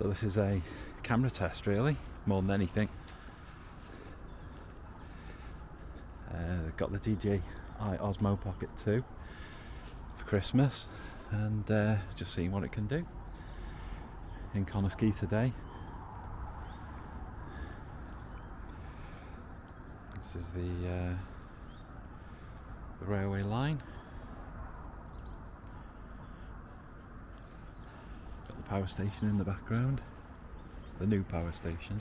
So this is a camera test really, more than anything. Got the DJI Osmo Pocket 2 for Christmas, and just seeing what it can do in Connah today. This is the railway line. Got the power station in the background, the new power station.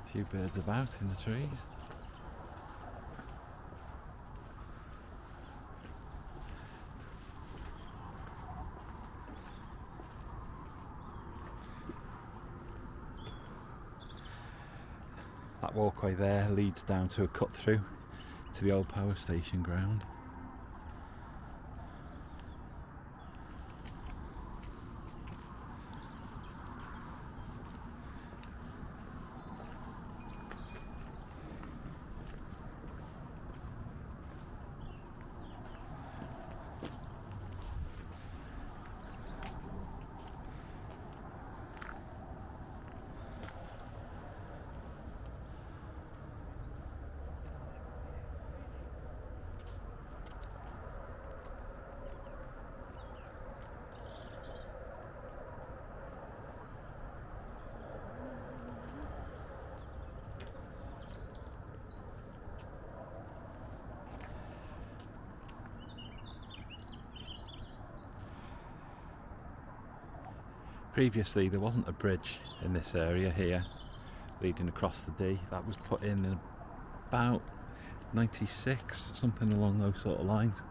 A few birds about in the trees. That walkway there leads down to a cut through to the old power station ground. Previously there wasn't a bridge in this area here leading across the Dee. That was put in about 96, something along those sort of lines.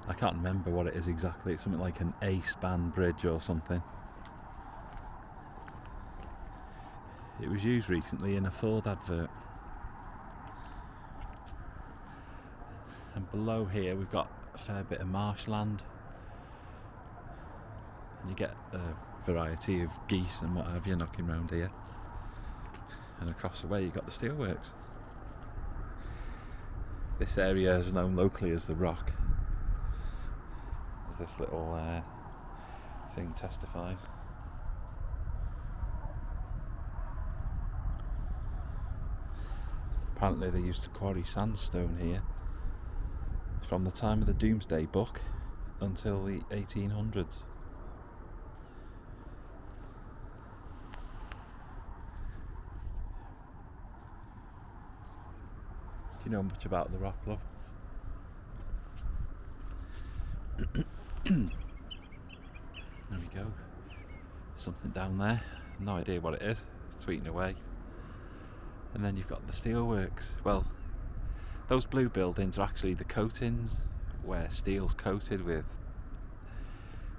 I can't remember what it is exactly. It's something like an A-span bridge or something. It was used recently in a Ford advert. And below here we've got a fair bit of marshland, and you get a variety of geese and what have you knocking around here. And across the way you've got the steelworks. This area is known locally as the Rock, as this little thing testifies. Apparently they used to quarry sandstone here from the time of the Domesday Book until the 1800s. Do you know much about the Rock, love? There we go. Something down there. No idea what it is. It's tweeting away. And then you've got the steelworks. Well, those blue buildings are actually the coatings, where steel's coated with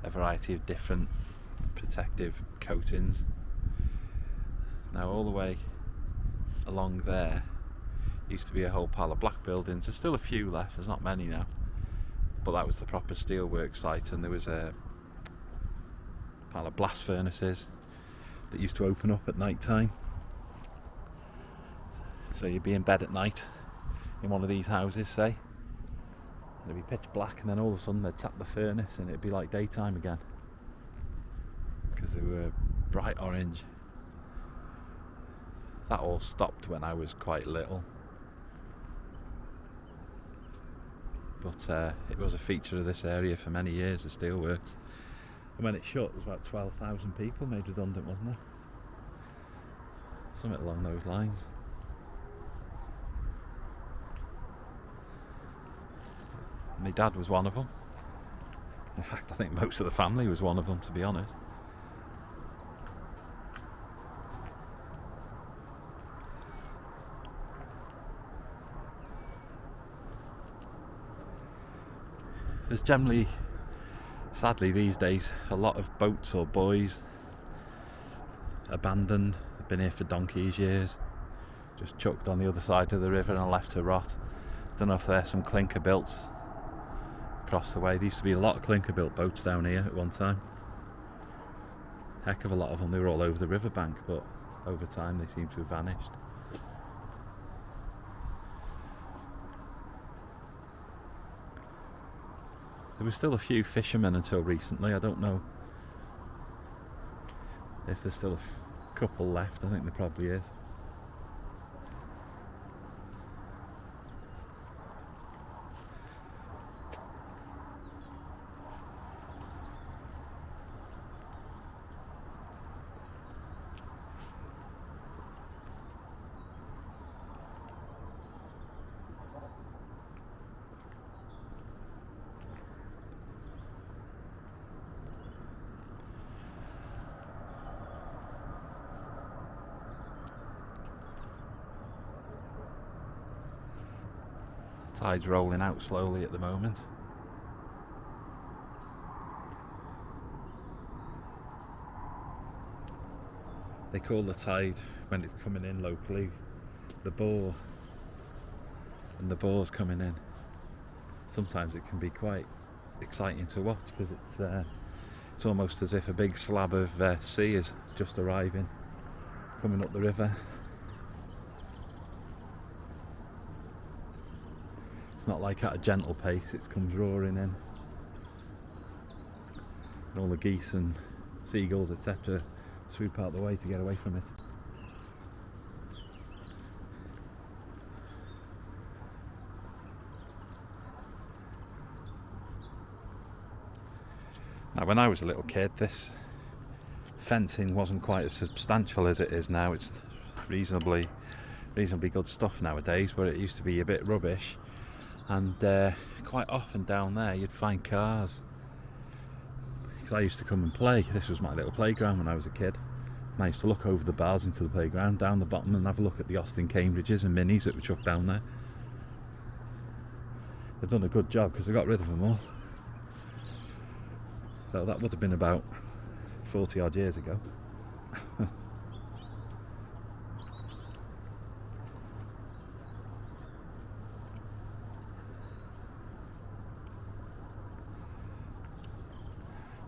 a variety of different protective coatings. Now all the way along there used to be a whole pile of black buildings. There's still a few left, there's not many now, but that was the proper steelwork site, and there was a pile of blast furnaces that used to open up at night time. So you'd be in bed at night in one of these houses, say, and it'd be pitch black, and then all of a sudden they'd tap the furnace and it'd be like daytime again, because they were bright orange. That all stopped when I was quite little, but it was a feature of this area for many years, the steelworks. And when it shut, there's about 12,000 people made redundant, wasn't there? Something along those lines. My dad was one of them. In fact, I think most of the family was one of them, to be honest. There's generally, sadly these days, a lot of boats or buoys abandoned. They've been here for donkey's years, just chucked on the other side of the river and left to rot. Don't know if there's some clinker built across the way. There used to be a lot of clinker built boats down here at one time. Heck of a lot of them. They were all over the riverbank, but over time they seem to have vanished. There were still a few fishermen until recently. I don't know if there's still a couple left. I think there probably is. Tide's rolling out slowly at the moment. They call the tide, when it's coming in locally, the bore. And the bore's coming in. Sometimes it can be quite exciting to watch because it's almost as if a big slab of sea is just arriving, coming up the river. It's not like at a gentle pace, it comes roaring in. And all the geese and seagulls, etc., swoop out the way to get away from it. Now, when I was a little kid, this fencing wasn't quite as substantial as it is now. It's reasonably good stuff nowadays, but it used to be a bit rubbish. And quite often down there you'd find cars, because I used to come and play. This was my little playground when I was a kid, and I used to look over the bars into the playground down the bottom and have a look at the Austin Cambridges and Minis that were chucked down there. They've done a good job because they got rid of them all. So that would have been about 40 odd years ago.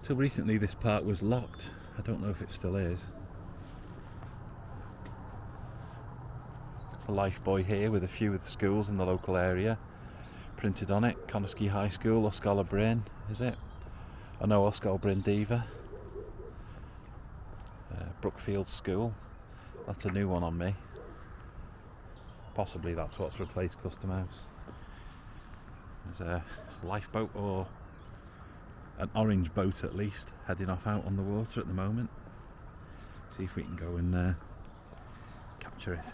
Till recently this park was locked. I don't know if it still is. There's a life buoy here with a few of the schools in the local area printed on it. Connah High School, Ysgol Bryn, is it? Oh no, Ysgol Bryn Diva. Brookfield School. That's a new one on me. Possibly that's what's replaced Custom House. There's a lifeboat, or an orange boat at least, heading off out on the water at the moment. See if we can go and capture it.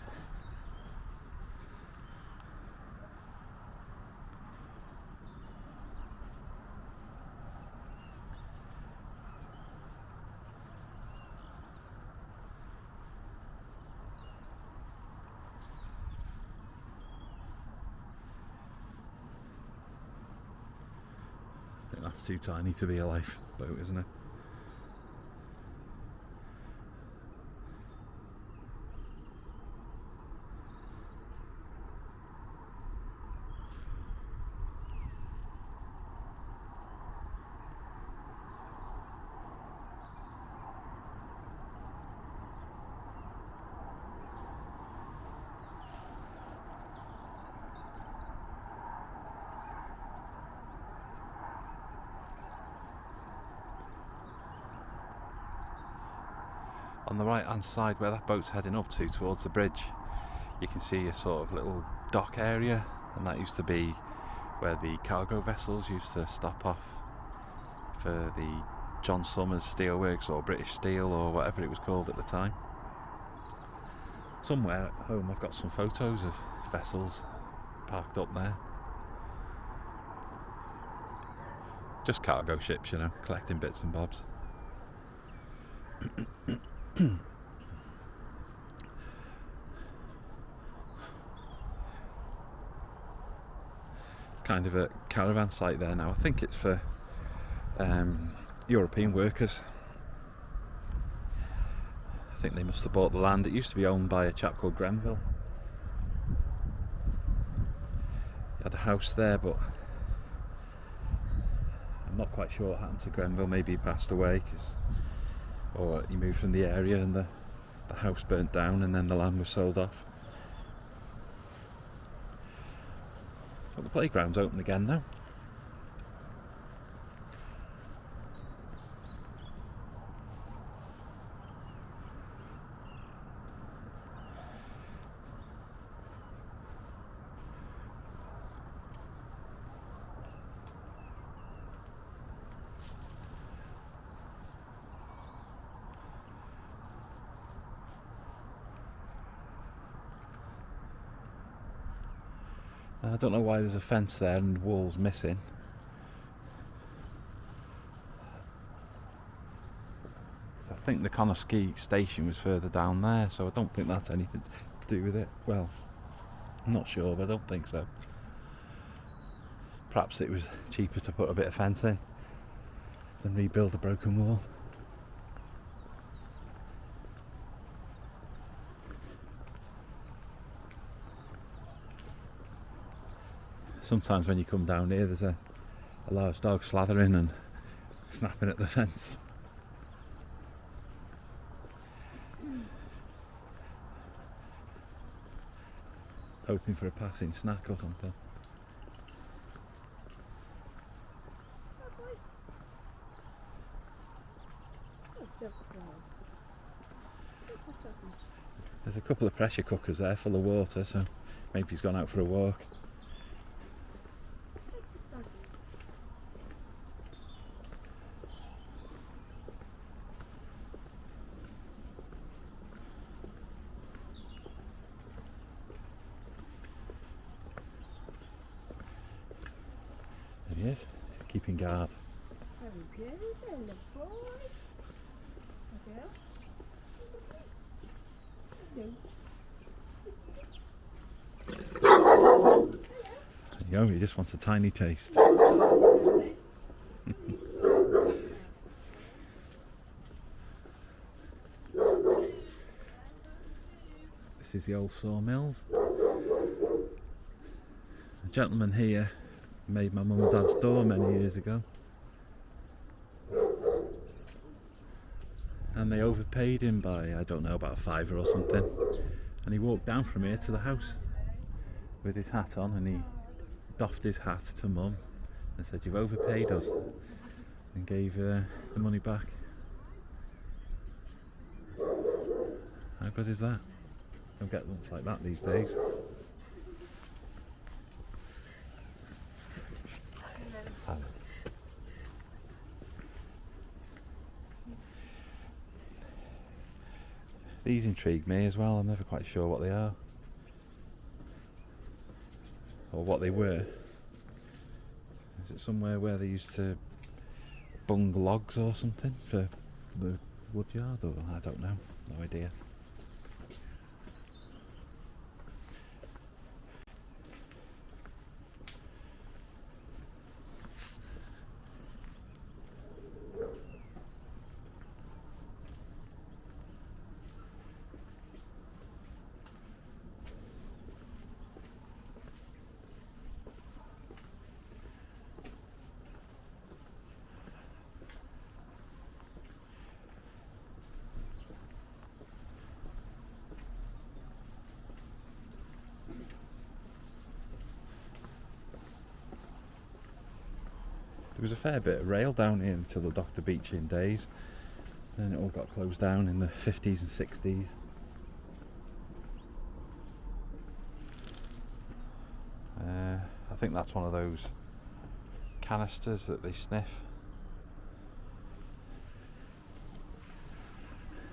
That's too tiny to be a lifeboat, isn't it? On the right hand side where that boat's heading up to towards the bridge, you can see a sort of little dock area, and that used to be where the cargo vessels used to stop off for the John Summers Steelworks or British Steel or whatever it was called at the time. Somewhere at home I've got some photos of vessels parked up there. Just cargo ships, you know, collecting bits and bobs. It's kind of a caravan site there now. I think it's for European workers. I think they must have bought the land. It used to be owned by a chap called Grenville. He had a house there, but I'm not quite sure what happened to Grenville. Maybe he passed away, or he moved from the area and the house burnt down and then the land was sold off. But the playground's open again now. I don't know why there's a fence there and walls missing. So I think the Connah ski station was further down there, so I don't think that's anything to do with it. Well, I'm not sure, but I don't think so. Perhaps it was cheaper to put a bit of fence in than rebuild a broken wall. Sometimes when you come down here there's a large dog slathering and snapping at the fence. Hoping for a passing snack or something. There's a couple of pressure cookers there full of water, so maybe he's gone out for a walk. There he is, keeping guard. There you go, he just wants a tiny taste. This is the old sawmills. A gentleman here made my mum and dad's door many years ago, and they overpaid him by, I don't know, about a £5 or something, and he walked down from here to the house with his hat on, and he doffed his hat to mum and said, "You've overpaid us," and gave the money back. How good is that? Don't get ones like that these days. These intrigue me as well. I'm never quite sure what they are or what they were. Is it somewhere where they used to bung logs or something for the woodyard, or I don't know, no idea. There was a fair bit of rail down here until the Dr. Beeching days, then it all got closed down in the 50s and 60s. I think that's one of those canisters that they sniff.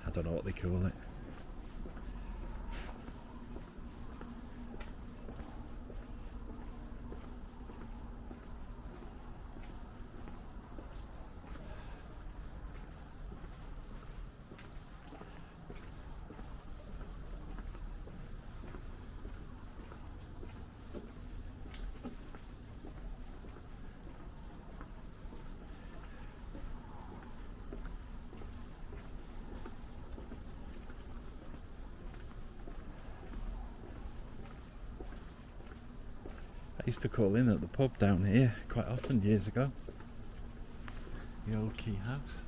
I don't know what they call it. Used to call in at the pub down here quite often years ago. The old Quay house.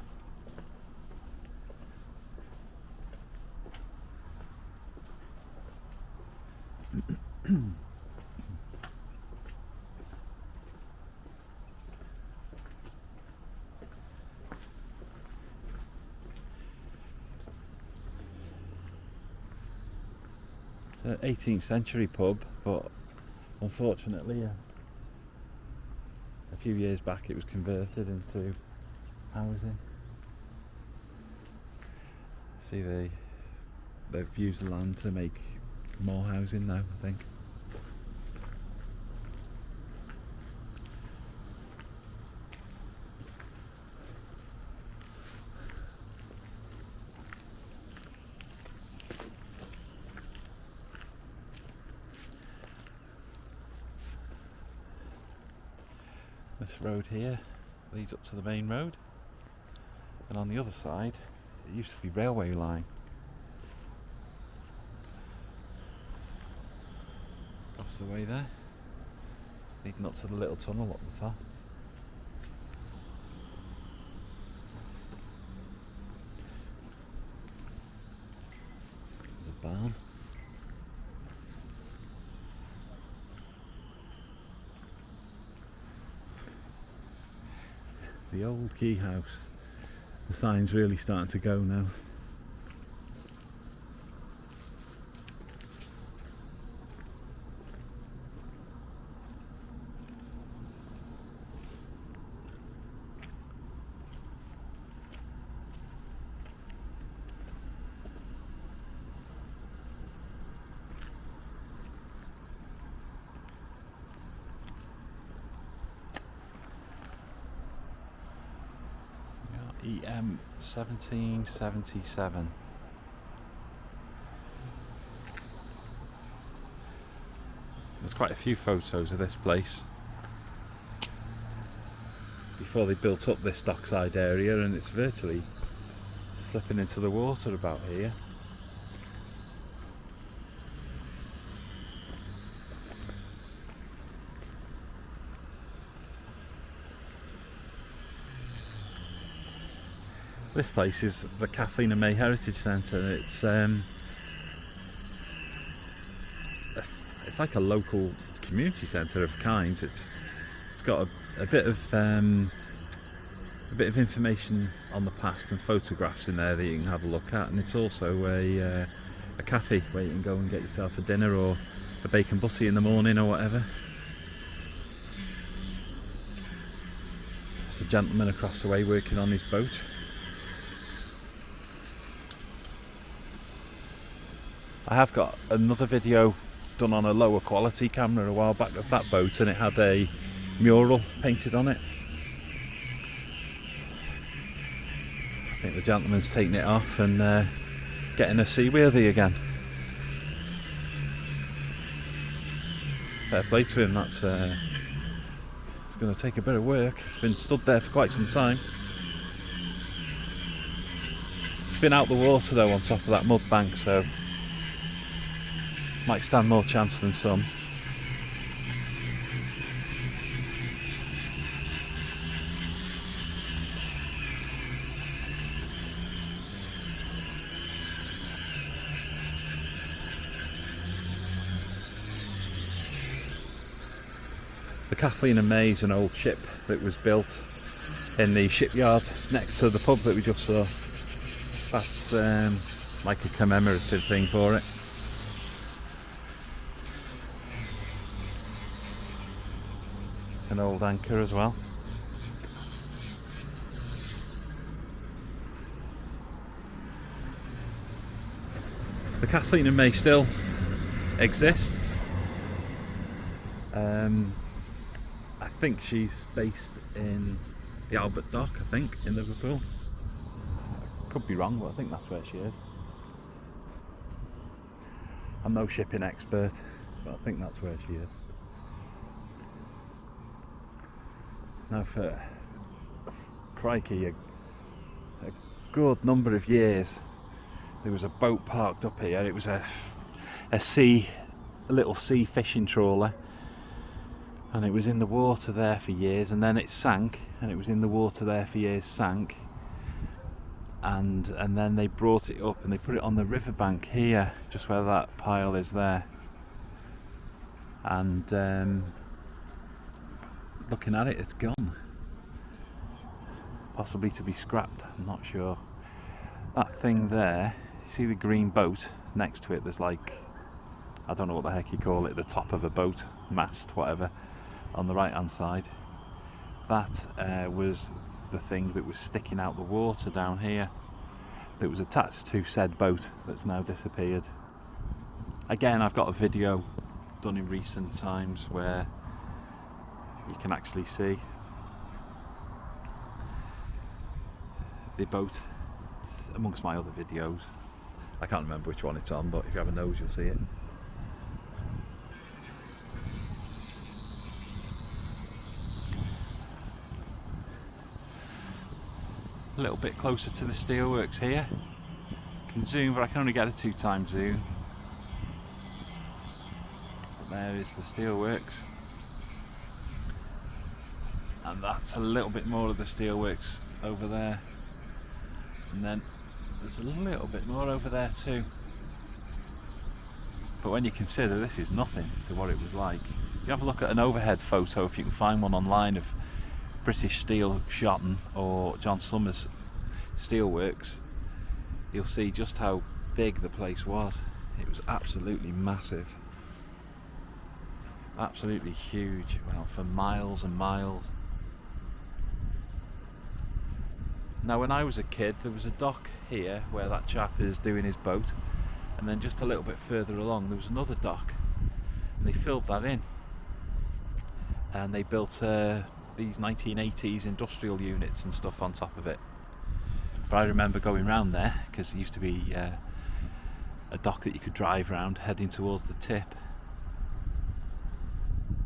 It's an 18th century pub, but unfortunately a few years back it was converted into housing. See, they've used the land to make more housing now, I think. This road here leads up to the main road, and on the other side it used to be railway line. Across the way there, leading up to the little tunnel up the top. There's a barn. The old Quay house. The sign's really starting to go now. EM 1777. There's quite a few photos of this place before they built up this dockside area, and it's virtually slipping into the water about here. This place is the Kathleen and May Heritage Centre. It's like a local community centre of kinds. It's got a bit of information on the past and photographs in there that you can have a look at, and it's also a cafe where you can go and get yourself a dinner or a bacon butty in the morning or whatever. There's a gentleman across the way working on his boat. I have got another video done on a lower quality camera a while back of that boat, and it had a mural painted on it. I think the gentleman's taking it off and getting a seaworthy again. Fair play to him. That's it's going to take a bit of work. It's been stood there for quite some time. It's been out the water though on top of that mud bank, so might stand more chance than some. The Kathleen and May is an old ship that was built in the shipyard next to the pub that we just saw. That's like a commemorative thing for it. An old anchor as well. The Kathleen and May still exists. I think she's based in the Albert Dock, I think, in Liverpool. Could be wrong, but I think that's where she is. I'm no shipping expert, but I think that's where she is. Now, for crikey, a good number of years there was a boat parked up here. It was a little sea fishing trawler, and it was in the water there for years, and then it sank, and it was in the water there for years, sank, and then they brought it up and they put it on the riverbank here, just where that pile is there, and looking at it, it's gone, possibly to be scrapped, I'm not sure. That thing there, you see the green boat next to it, there's like, I don't know what the heck you call it, the top of a boat, mast, whatever, on the right hand side. That was the thing that was sticking out the water down here, that was attached to said boat, that's now disappeared. Again, I've got a video done in recent times where you can actually see the boat. It's amongst my other videos. I can't remember which one it's on, but if you have a nose you'll see it. A little bit closer to the steelworks here. Can zoom, but I can only get a 2x zoom. But there is the steelworks, and that's a little bit more of the steelworks over there, and then there's a little bit more over there too. But when you consider this is nothing to what it was like, if you have a look at an overhead photo, if you can find one online, of British Steel Shotton or John Summers Steelworks, you'll see just how big the place was. It was absolutely massive, absolutely huge. It went on for miles and miles. Now when I was a kid, there was a dock here where that chap is doing his boat, and then just a little bit further along there was another dock, and they filled that in, and they built these 1980s industrial units and stuff on top of it. But I remember going round there, because there used to be a dock that you could drive round heading towards the tip,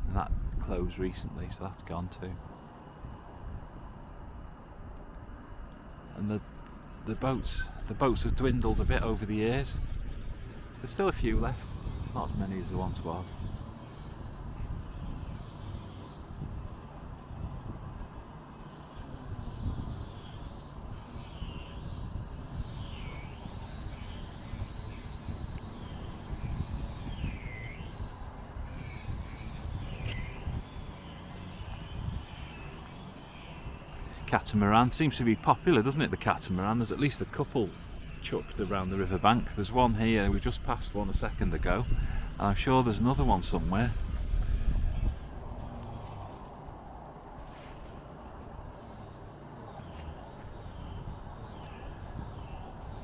and that closed recently, so that's gone too. And the boats have dwindled a bit over the years. There's still a few left, not as many as there once was. Catamaran seems to be popular, doesn't it, the catamaran? There's at least a couple chucked around the riverbank. There's one here, we just passed one a second ago, and I'm sure there's another one somewhere.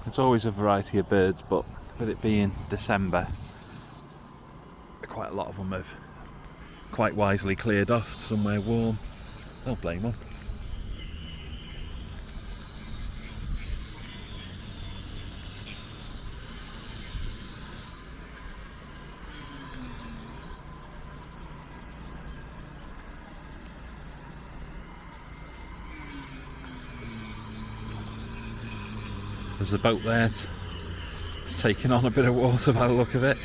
There's always a variety of birds, but with it being December, quite a lot of them have quite wisely cleared off somewhere warm. Don't blame them. There's a boat there, it's taking on a bit of water by the look of it.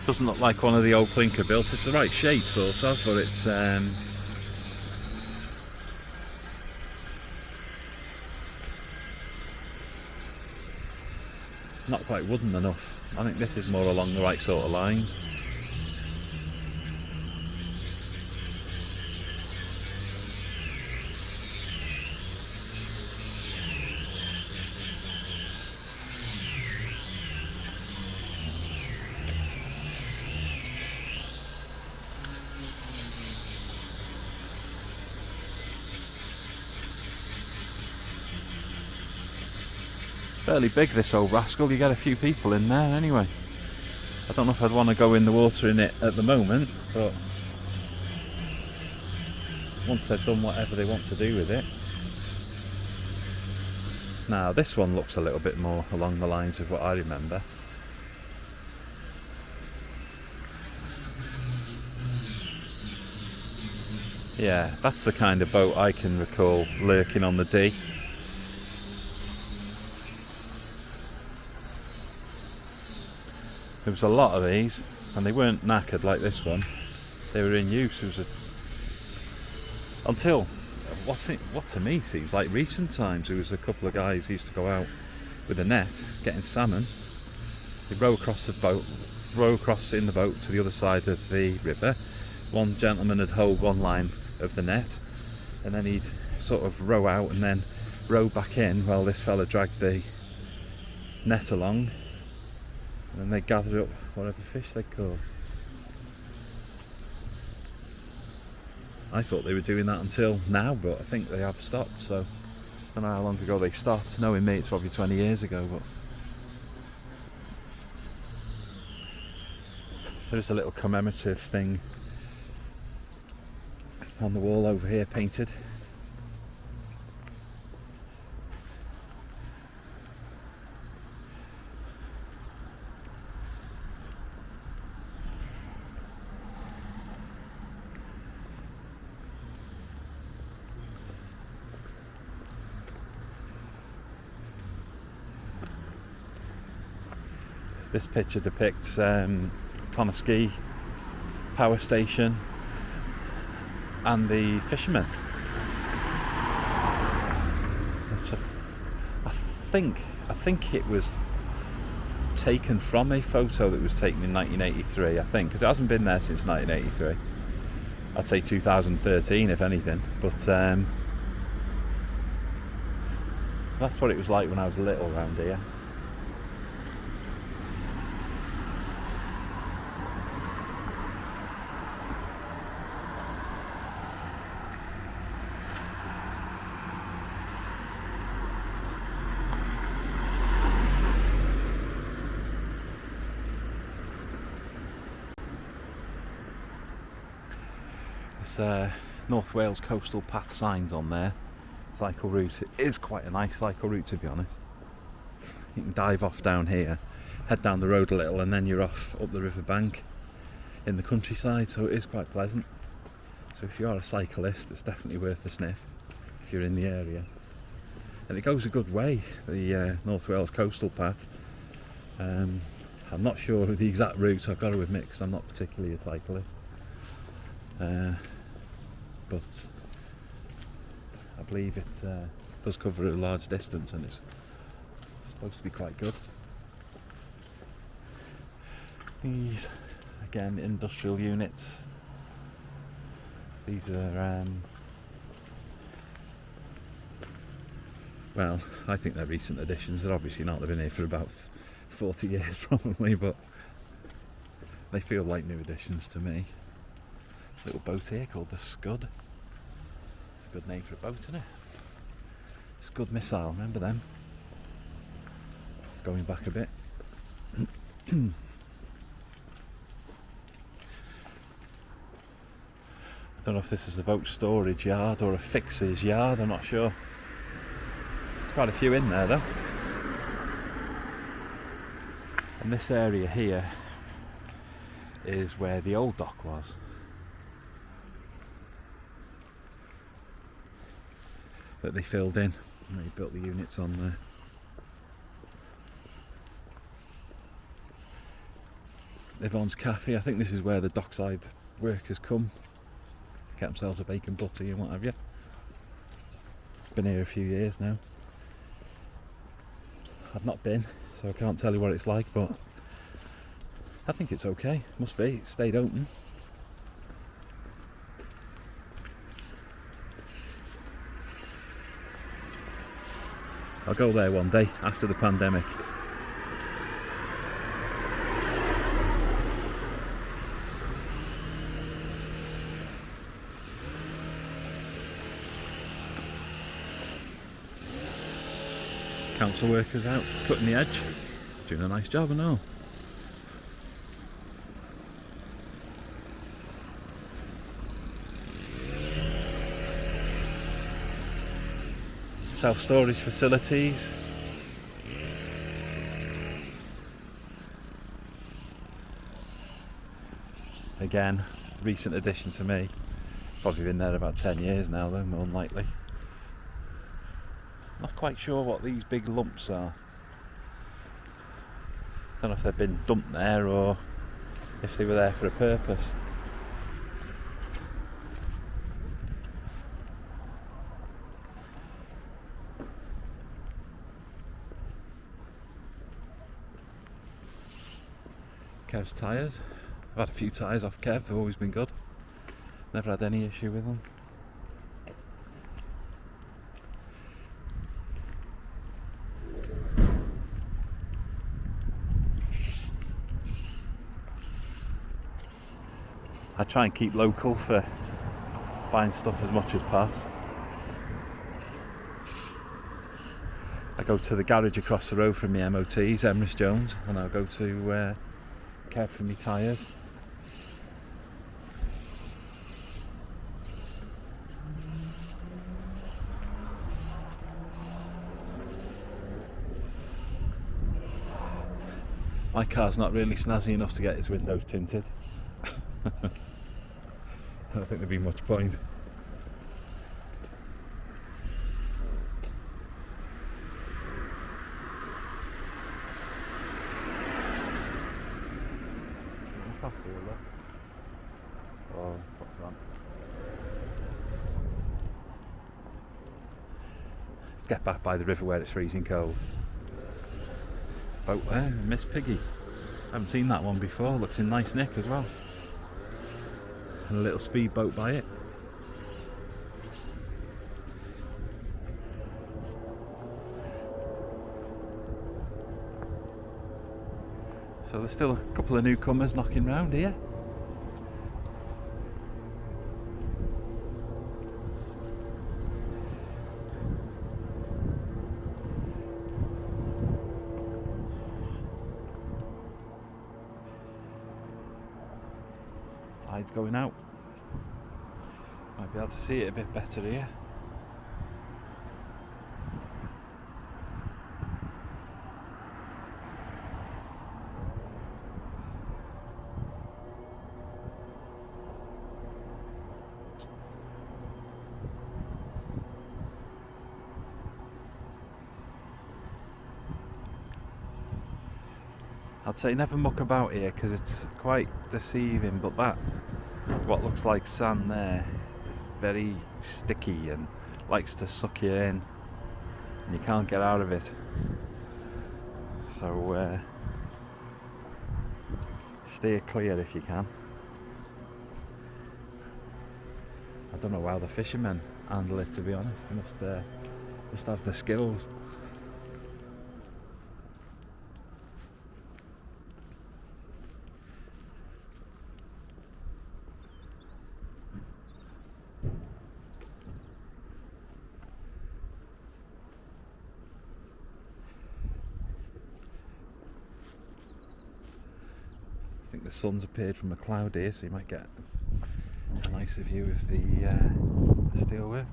Doesn't look like one of the old clinker built. It's the right shape sort of, but it's not quite wooden enough. I think this is more along the right sort of lines. Fairly big, this old rascal. You get a few people in there anyway. I don't know if I'd want to go in the water in it at the moment, but once they've done whatever they want to do with it. Now this one looks a little bit more along the lines of what I remember. Yeah, that's the kind of boat I can recall lurking on the Dee. There was a lot of these, and they weren't knackered like this one. They were in use. Until what to me seems like recent times. There was a couple of guys who used to go out with a net getting salmon. They row across in the boat to the other side of the river. One gentleman would hold one line of the net, and then he'd sort of row out and then row back in while this fella dragged the net along, and then they gathered up whatever fish they caught. I thought they were doing that until now, but I think they have stopped. So I don't know how long ago they stopped. Knowing me, it's probably 20 years ago. But there's a little commemorative thing on the wall over here, painted. This picture depicts Connah power station and the fishermen. I think it was taken from a photo that was taken in 1983. I think, because it hasn't been there since 1983. I'd say 2013, if anything. But that's what it was like when I was little around here. North Wales Coastal Path signs on there. Cycle route. It is quite a nice cycle route, to be honest. You can dive off down here, head down the road a little, and then you're off up the riverbank in the countryside, so it is quite pleasant. So if you are a cyclist, it's definitely worth a sniff if you're in the area. And it goes a good way, the North Wales Coastal Path. I'm not sure of the exact route, I've got to admit, because I'm not particularly a cyclist. But I believe it does cover a large distance, and it's supposed to be quite good. These, again, industrial units. These are, well, I think they're recent additions. They're obviously not. They've been here for about 40 years probably, but they feel like new additions to me. Little boat here called the Scud. It's a good name for a boat, isn't it? Scud Missile, remember them? It's going back a bit. I don't know if this is a boat storage yard or a fixer's yard, I'm not sure. There's quite a few in there though. And this area here is where the old dock was. That they filled in, and they built the units on there. Yvonne's Cafe, I think this is where the dockside workers come, get themselves a bacon butty and what have you. It's been here a few years now. I've not been, so I can't tell you what it's like, but I think it's okay. Must be, it stayed open. I'll go there one day after the pandemic. Council workers out cutting the edge, doing a nice job, I know. Self-storage facilities. Again, recent addition to me. Probably been there about 10 years now though, more than likely. Not quite sure what these big lumps are. Don't know if they've been dumped there or if they were there for a purpose. Kev's tyres. I've had a few tyres off Kev, they've always been good. Never had any issue with them. I try and keep local for buying stuff as much as possible. I go to the garage across the road from my MOTs, Emrys Jones, and I'll go to Kev for my tyres. My car's not really snazzy enough to get its windows tinted. I don't think there'd be much point. Oh, what's that? Let's get back by the river where it's freezing cold. There's a boat there, Miss Piggy. I haven't seen that one before, looks in nice nick as well. And a little speedboat by it. So there's still a couple of newcomers knocking round here. Tide's going out. Might be able to see it a bit better here. I'd say never muck about here because it's quite deceiving, but that, what looks like sand there, is very sticky and likes to suck you in and you can't get out of it. So steer clear if you can. I don't know how the fishermen handle it, to be honest. They must have the skills. I think the sun's appeared from a cloud here, so you might get a nicer view of the steelworks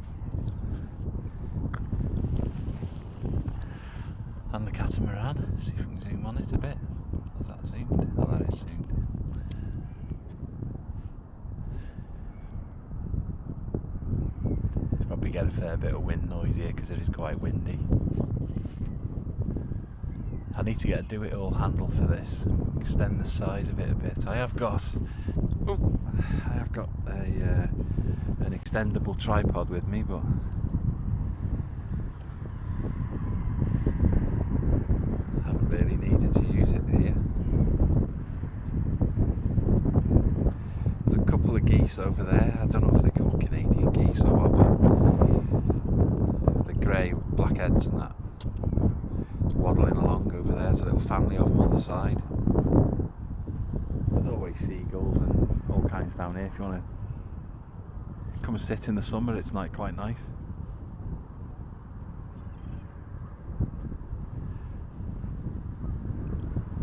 and the catamaran. See if we can zoom on it a bit. Is that zoomed? Oh, that is zoomed. Probably get a fair bit of wind noise here because it is quite windy. I need to get a do-it-all handle for this. Extend the size of it a bit. I have got an extendable tripod with me, but I haven't really needed to use it here. There's a couple of geese over there. I don't know if they're called Canadian geese or what, but the grey with black heads and that. It's waddling along over there. There's a little family of them on the side. There's always seagulls and all kinds down here. If you want to come and sit in the summer, it's quite nice.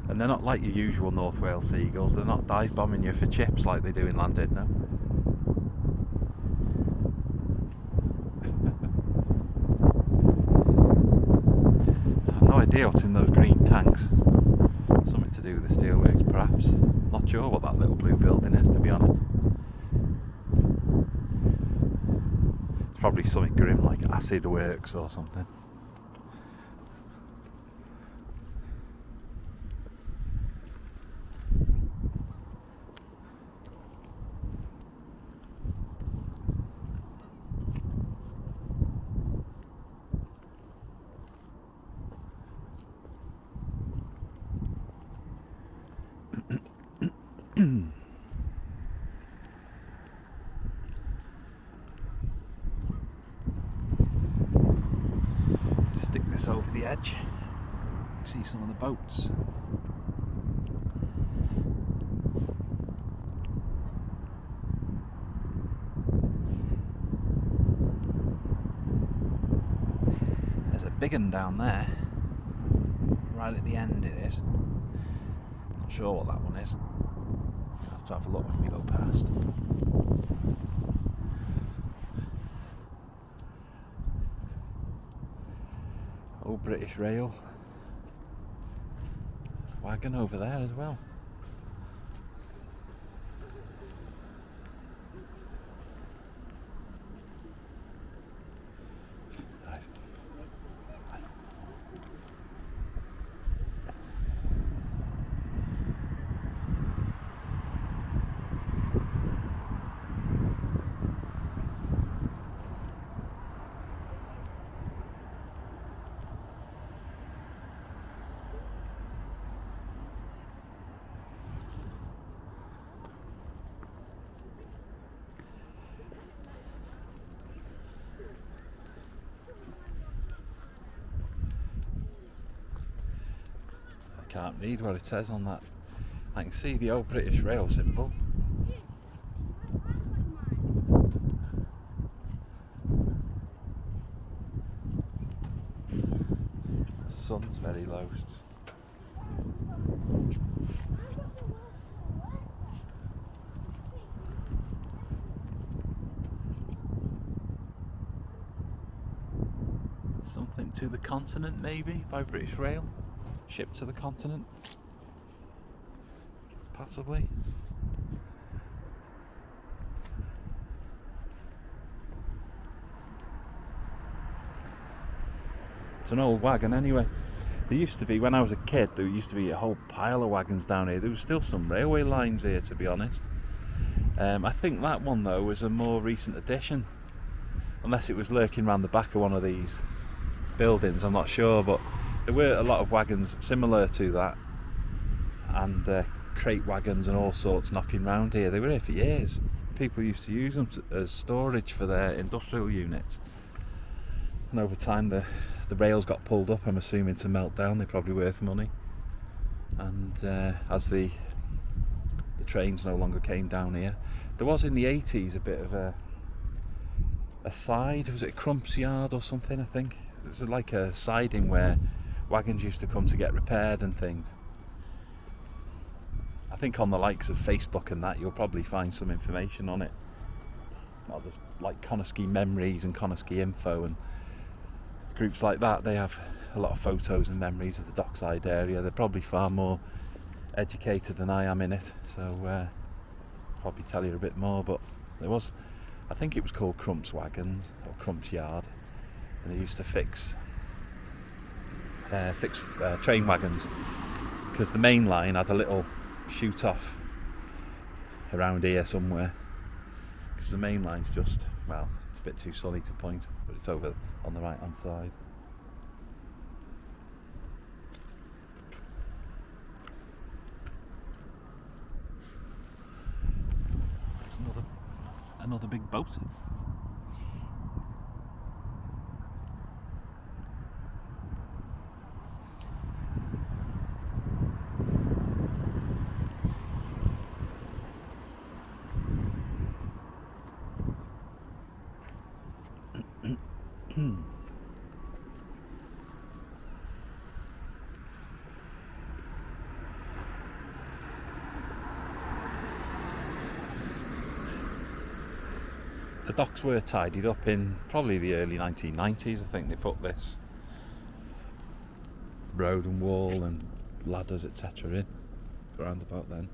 And they're not like your usual North Wales seagulls. They're not dive bombing you for chips like they do in Llandudno. No idea what's in those green tanks. Something to do with the steelworks, perhaps. Not sure what that little blue building is, to be honest. It's probably something grim like acid works or something. over the edge. See some of the boats. There's a big one down there, right at the end it is. Not sure what that one is. I'll have to have a look when we go past. Old British Rail wagon over there as well. Nice. Can't read what it says on that. I can see the Old British Rail symbol. The sun's very low. Something to the continent maybe by British Rail. Ship to the continent, possibly. It's an old wagon anyway. There used to be, when I was a kid, there used to be a whole pile of wagons down here. There was still some railway lines here, to be honest. I think that one though was a more recent addition, unless it was lurking around the back of one of these buildings, I'm not sure, but there were a lot of wagons similar to that, and crate wagons and all sorts knocking round here. They were here for years. People used to use them as storage for their industrial units, and over time the rails got pulled up, I'm assuming, to melt down. They're probably worth money, and as the trains no longer came down here, there was in the 80s a bit of a side, was it Crump's Yard or something, I think. It was like a siding where wagons used to come to get repaired and things. I think on the likes of Facebook and that, you'll probably find some information on it. Well, there's like Connah Memories and Connah Info and groups like that. They have a lot of photos and memories of the dockside area. They're probably far more educated than I am in it, so probably tell you a bit more. But there was, I think it was called Crump's Wagons or Crump's Yard, and they used to fix train wagons, because the main line had a little shoot off around here somewhere, because the main line's just, well, it's a bit too sunny to point, but it's over on the right hand side. There's another big boat. The docks were tidied up in probably the early 1990s. I think they put this road and wall and ladders, etc. in around about then.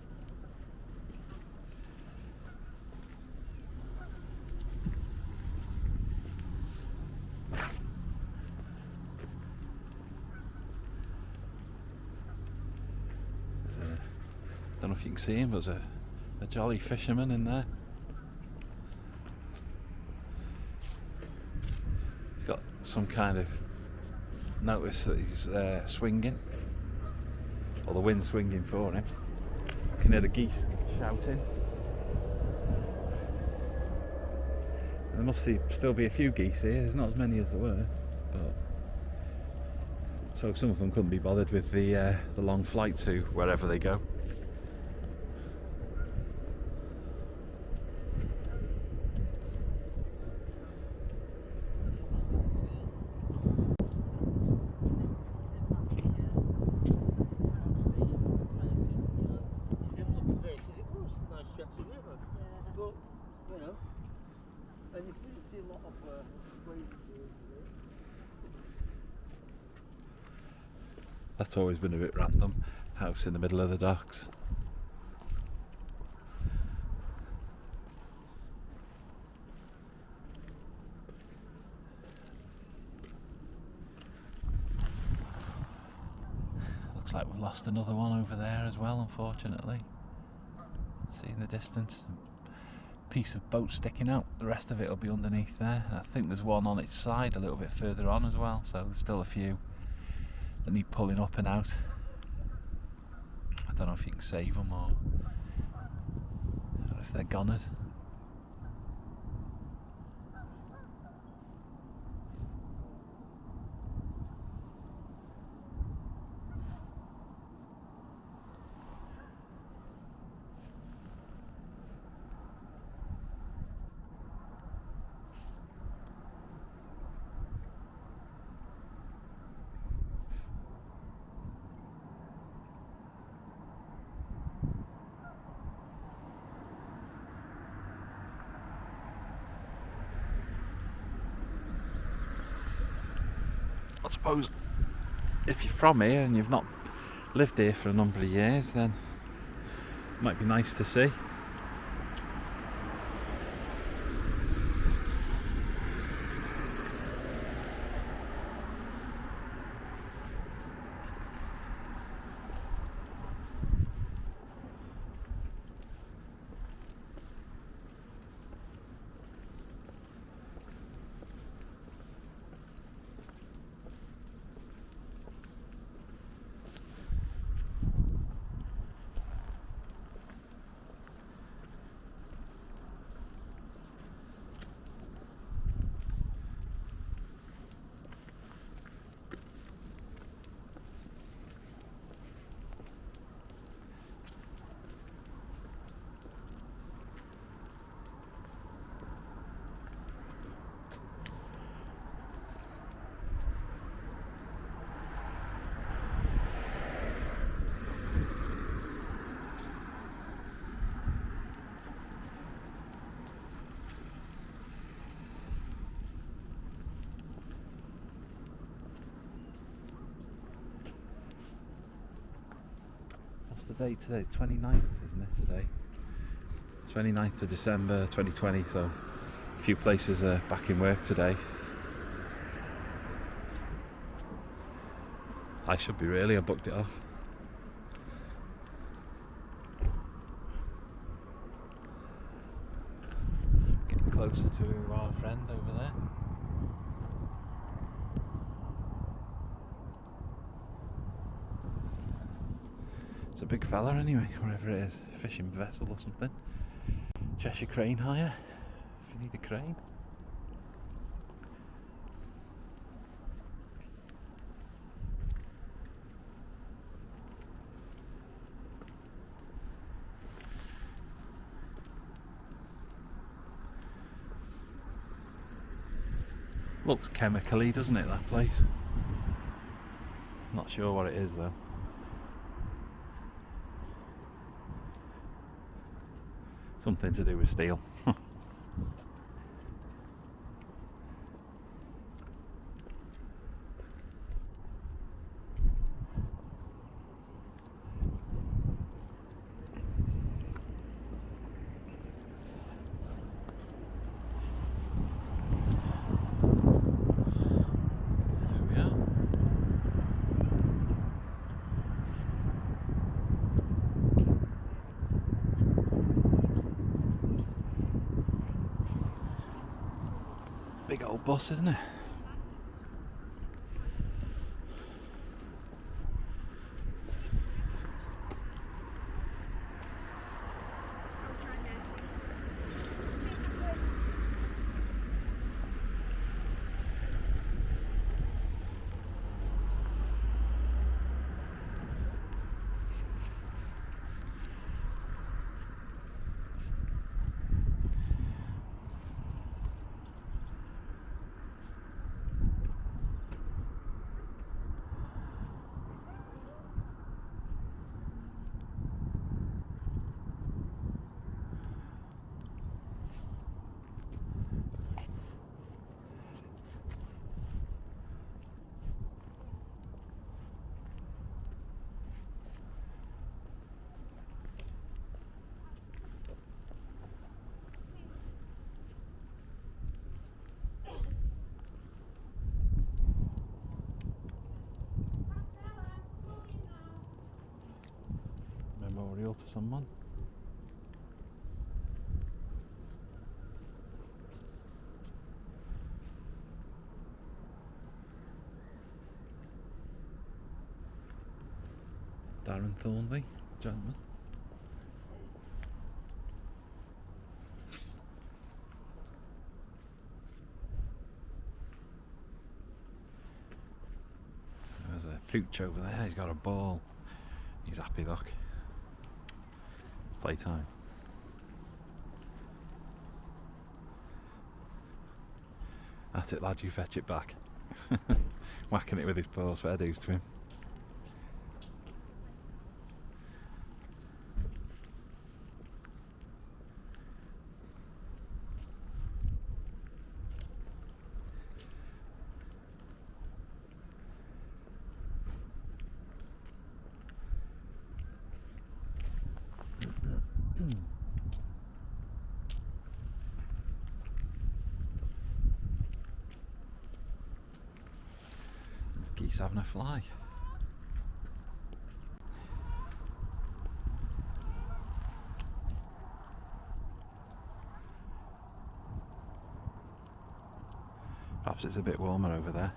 Don't know if you can see him, but there's a jolly fisherman in there. He's got some kind of notice that he's swinging, or the wind's swinging for him. You can hear the geese shouting. There must still be a few geese here. There's not as many as there were, but So some of them couldn't be bothered with the long flight to wherever they go. That's always been a bit random. House in the middle of the docks. Looks like we've lost another one over there as well, unfortunately. See in the distance, a piece of boat sticking out. The rest of it will be underneath there. And I think there's one on its side a little bit further on as well, so there's still a few that need pulling up and out. I don't know if you can save them or if they're goners. I suppose if you're from here and you've not lived here for a number of years, then it might be nice to see. What's the date today? 29th, isn't it, today? 29th of December 2020, so a few places are back in work today. I should be really, I booked it off. Getting closer to our friend over there. It's a big fella anyway, wherever it is. Fishing vessel or something. Cheshire crane hire, if you need a crane. Looks chemically, doesn't it, that place? Not sure what it is though. Something to do with steel. Big old bus, isn't it? to someone. Darren Thornley, gentleman. There's a pooch over there, he's got a ball. He's happy, look. Playtime. That's it, lad, you fetch it back. Whacking it with his paws, fair dues to him. Geese having a fly. Perhaps it's a bit warmer over there.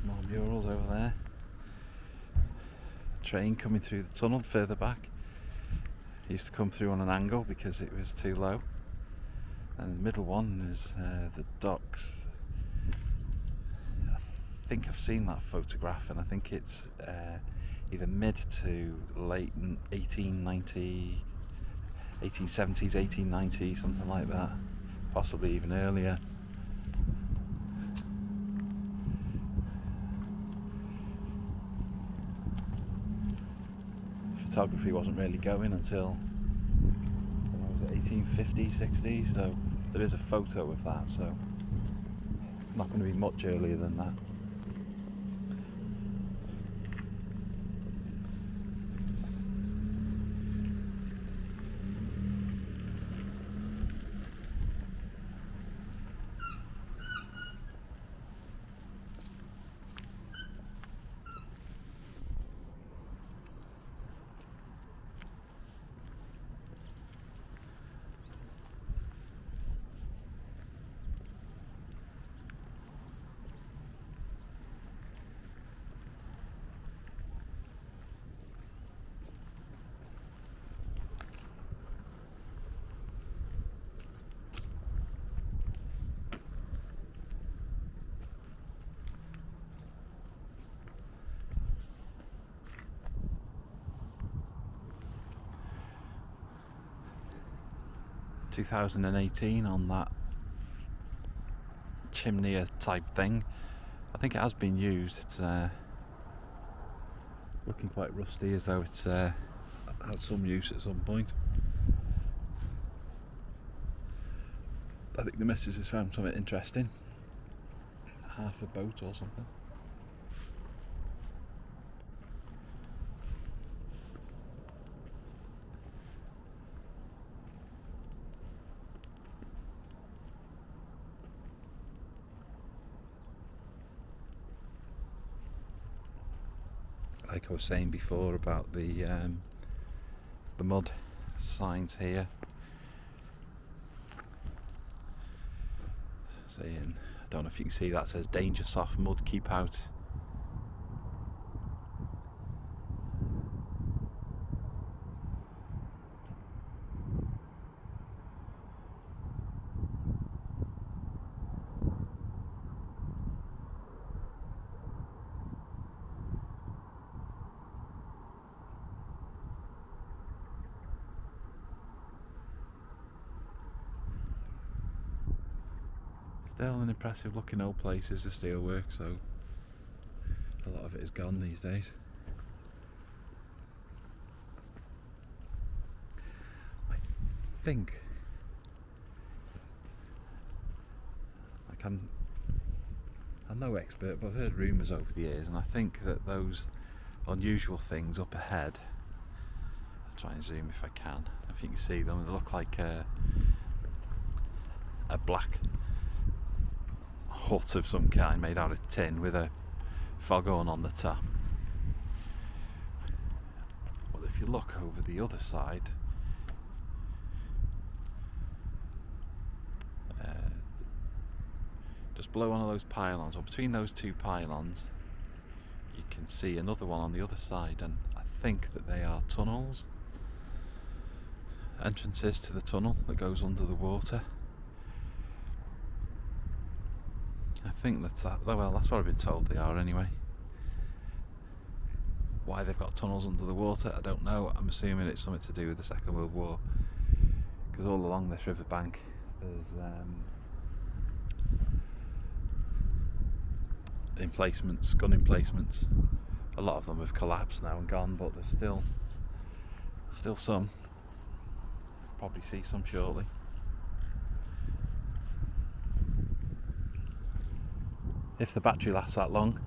More murals over there. Train coming through the tunnel further back. It used to come through on an angle because it was too low. And the middle one is the docks. I think I've seen that photograph, and I think it's either mid to late 1890, 1870s, 1890, something like that. Possibly even earlier. Photography wasn't really going until 1850s, 60s, so there is a photo of that, so it's not going to be much earlier than that. ...2018 on that chimney type thing. I think it has been used. It's looking quite rusty, as though it's had some use at some point. I think the missus has found something interesting. Half a boat or something. Like I was saying before about the mud signs here, saying, I don't know if you can see, that says danger soft mud, keep out. Still an impressive looking old place is the steelwork, so a lot of it is gone these days. I think, like I'm no expert, but I've heard rumours over the years, and I think that those unusual things up ahead, I'll try and zoom if I can, if you can see them, they look like a black hut of some kind made out of tin with a foghorn on the top. Well, if you look over the other side, just below one of those pylons, or between those two pylons, you can see another one on the other side, and I think that they are tunnels, entrances to the tunnel that goes under the water. I think that's that. Well, that's what I've been told they are anyway. Why they've got tunnels under the water, I don't know. I'm assuming it's something to do with the Second World War, because all along this riverbank there's emplacements, gun emplacements. A lot of them have collapsed now and gone, but there's still some. Probably see some shortly. If the battery lasts that long.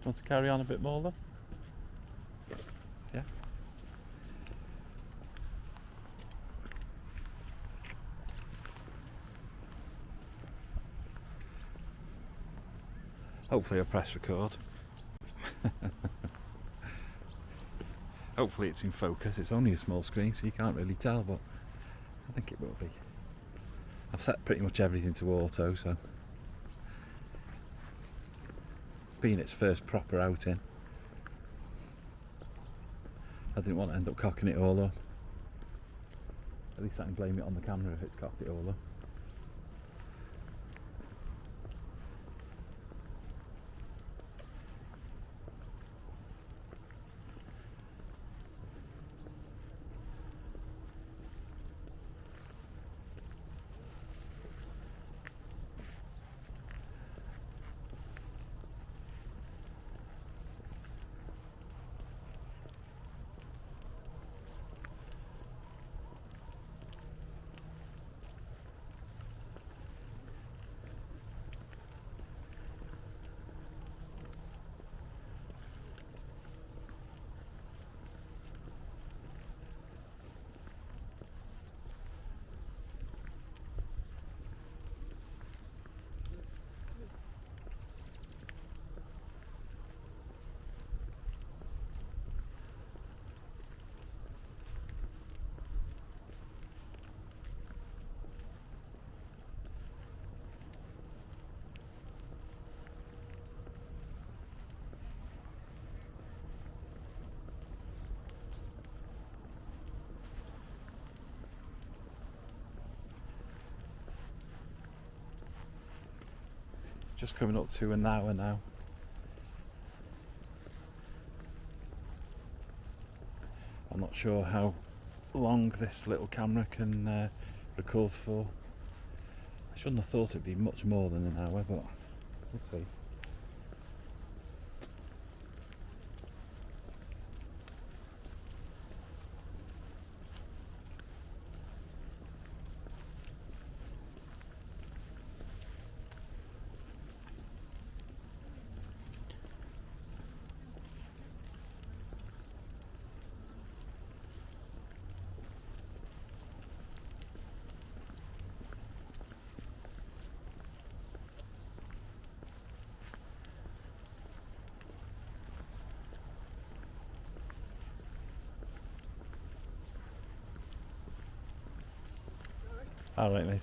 Want to carry on a bit more then? Yeah. Hopefully I'll press record. Hopefully it's in focus. It's only a small screen so you can't really tell, but I think it will be. I've set pretty much everything to auto, so being its first proper outing, I didn't want to end up cocking it all up. At least I can blame it on the camera if it's cocked it all up. Just coming up to an hour now. I'm not sure how long this little camera can record for. I shouldn't have thought it'd be much more than an hour, but we'll see. Alright, mate.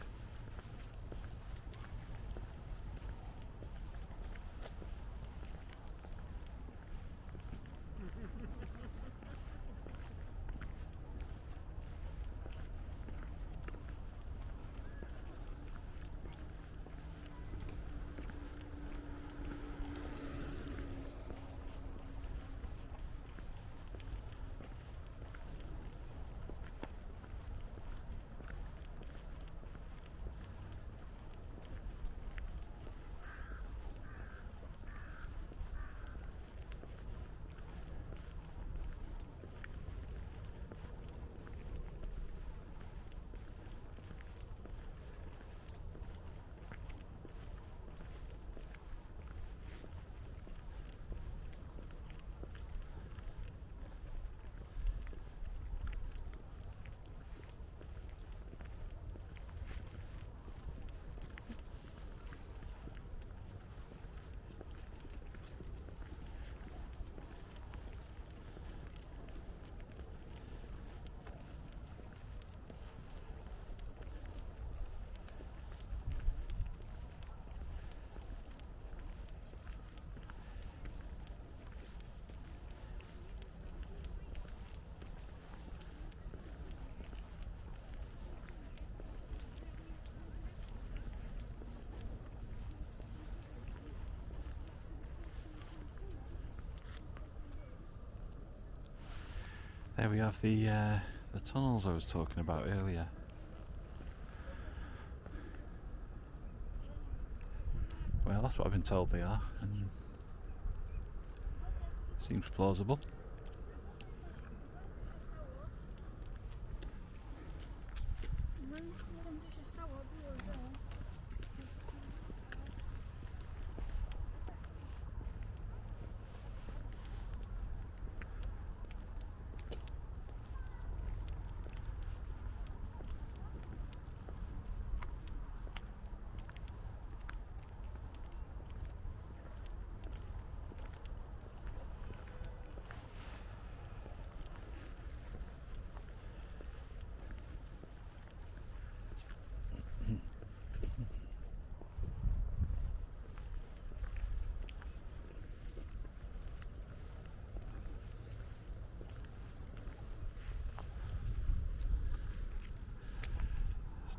There we have the tunnels I was talking about earlier. Well, that's what I've been told they are, and seems plausible.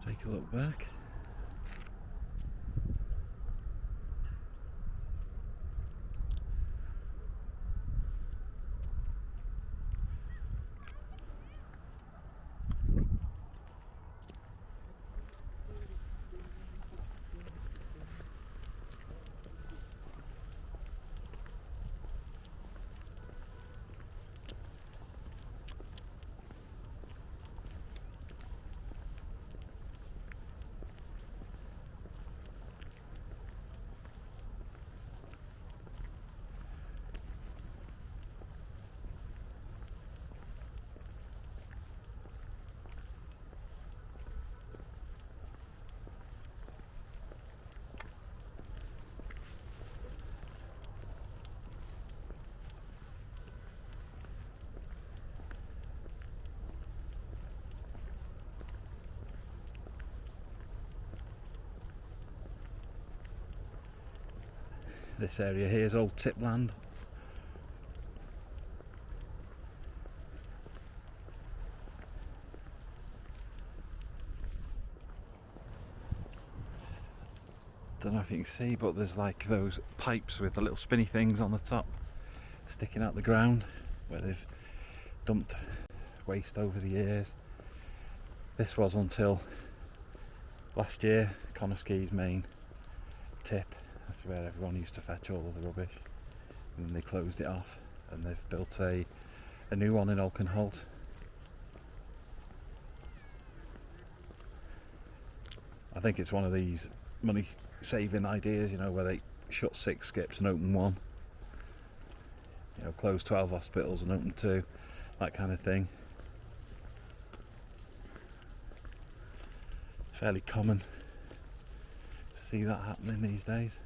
Take a look back. This area here is old tipland. Don't know if you can see, but there's like those pipes with the little spinny things on the top sticking out the ground where they've dumped waste over the years. This was until last year Connah's main tip. That's where everyone used to fetch all of the rubbish, and then they closed it off and they've built a new one in Oakenholt. I think it's one of these money saving ideas, you know, where they shut 6 skips and open 1, you know, close 12 hospitals and open 2, that kind of thing. Fairly common to see that happening these days.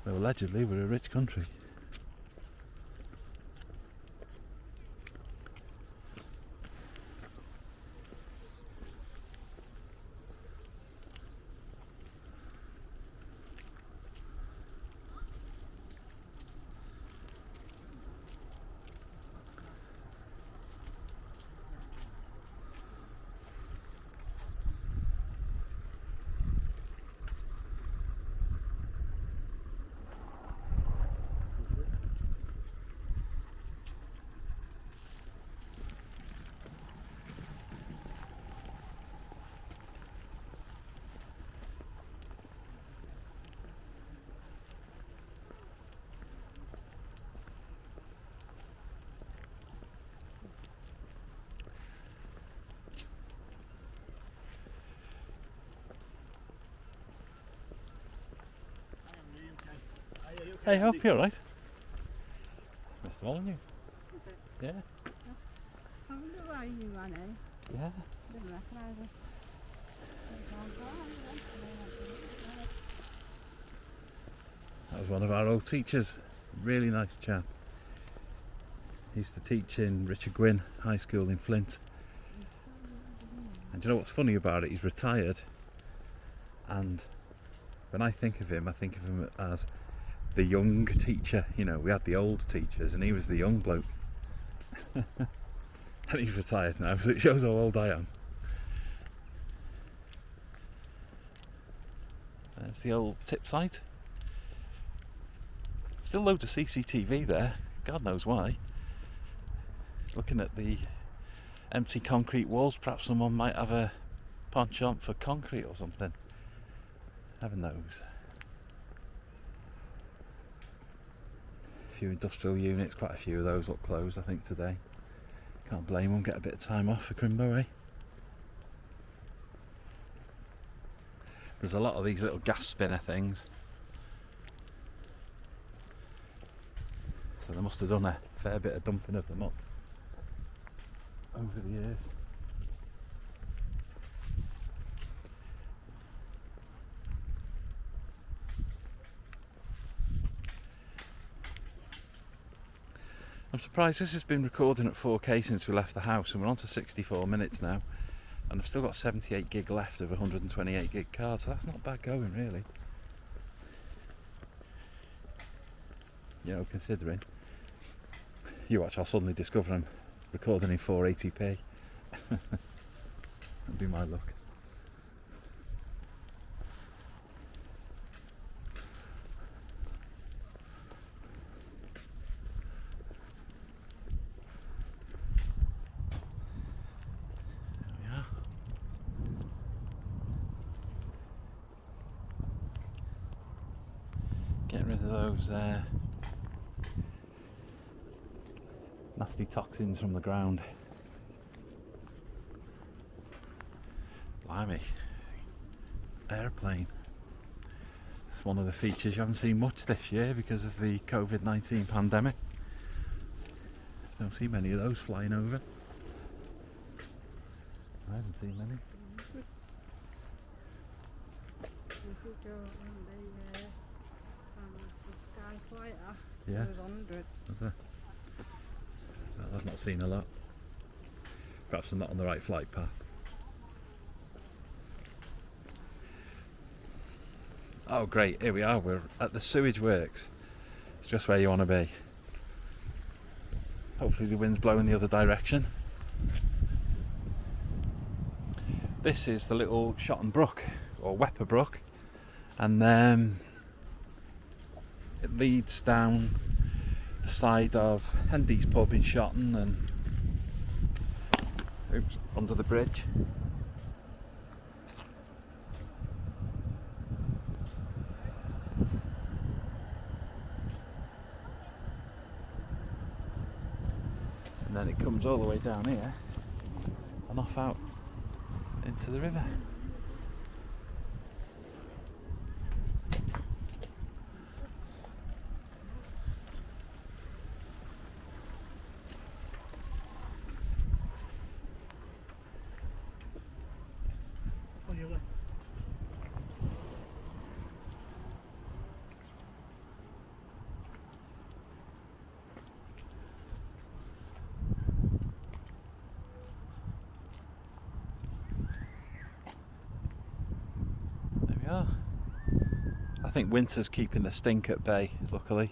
Though allegedly we're a rich country. Hey, hope you're alright. Mr. Molyneux. Yeah. I wonder why you ran in. Yeah. Didn't recognise it. That was one of our old teachers. Really nice chap. He used to teach in Richard Gwyn High School in Flint. And do you know what's funny about it? He's retired. And when I think of him as the young teacher. You know, we had the old teachers and he was the young bloke. And he's retired now, so it shows how old I am. There's the old tip site. Still loads of CCTV there, God knows why. Looking at the empty concrete walls, perhaps someone might have a penchant for concrete or something. Heaven knows. A few industrial units, quite a few of those look closed I think today. Can't blame them, get a bit of time off for Crimbo, eh? There's a lot of these little gas spinner things. So they must have done a fair bit of dumping of them up over the years. I'm surprised this has been recording at 4K since we left the house, and we're on to 64 minutes now, and I've still got 78 gig left of a 128 gig card, so that's not bad going really. You know, considering you watch, I'll suddenly discover I'm recording in 480p. That'd be my luck. Getting rid of those nasty toxins from the ground. Blimey, airplane. It's one of the features you haven't seen much this year because of the COVID-19 pandemic. Don't see many of those flying over. I haven't seen many. Yeah. Well, I've not seen a lot. Perhaps I'm not on the right flight path. Oh great, here we are, we're at the sewage works. It's just where you want to be. Hopefully the wind's blowing the other direction. This is the little Shotton Brook, or Wepper Brook, and it leads down the side of Hendy's pub in Shotton and under the bridge. And then it comes all the way down here and off out into the river. I think winter's keeping the stink at bay, luckily.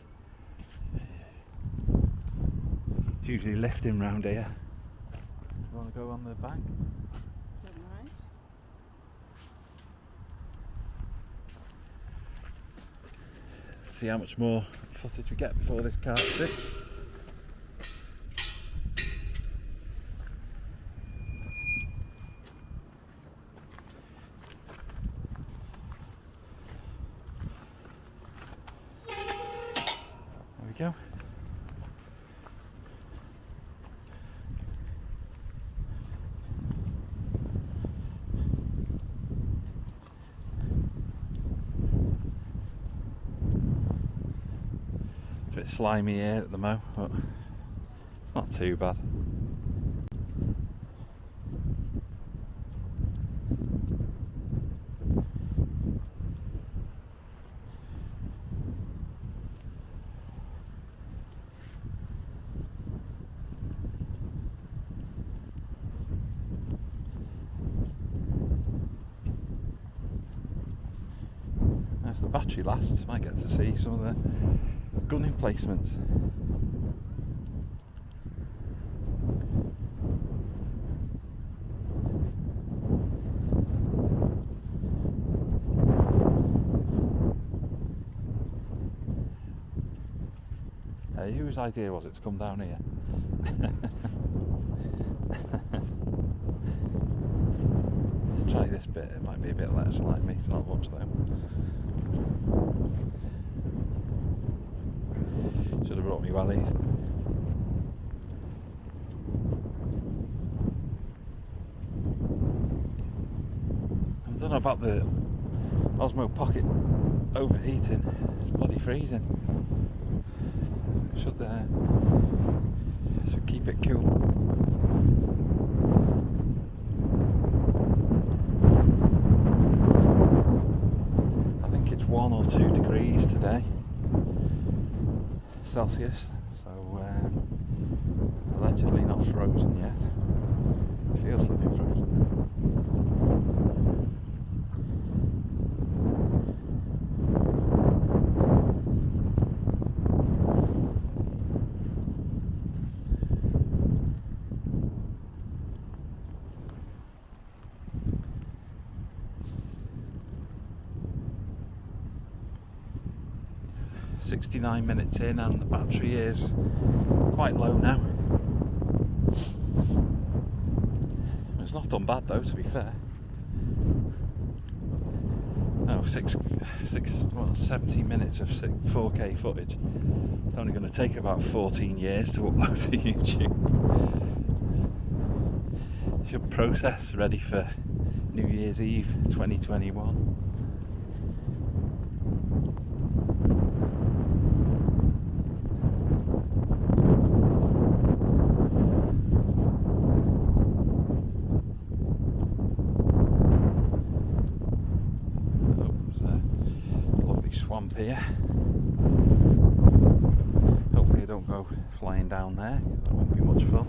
It's usually lifting round here. You want to go on the bank? Don't mind. See how much more footage we get before this car's sick. Go. bit slimy here at the moment, but it's not too bad. If the battery lasts, I might get to see some of the gun emplacements. Hey, whose idea was it to come down here? Try this bit, it might be a bit less slimy, it's not much though. Should have brought me wellies. I don't know about the Osmo Pocket overheating, it's bloody freezing. Should keep it cool. I think it's 1 or 2 degrees today, Celsius, so allegedly not frozen yet. It feels flipping frozen. 69 minutes in and the battery is quite low now. It's not done bad though, to be fair. No, 17 minutes of 4K footage. It's only going to take about 14 years to upload to YouTube. Should process ready for New Year's Eve 2021. Swamp here. Hopefully I don't go flying down there, that won't be much fun.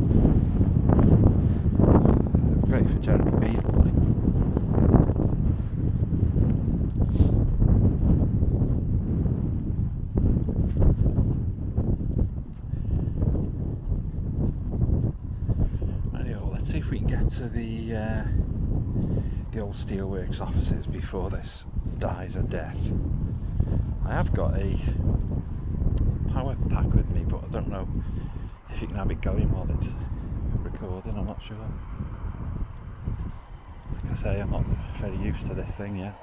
Great for Jeremy Beadle. Anyway, let's see if we can get to the old steelworks offices before this dies a death. I have got a power pack with me, but I don't know if you can have it going while it's recording, I'm not sure. Like I say, I'm not very used to this thing yet.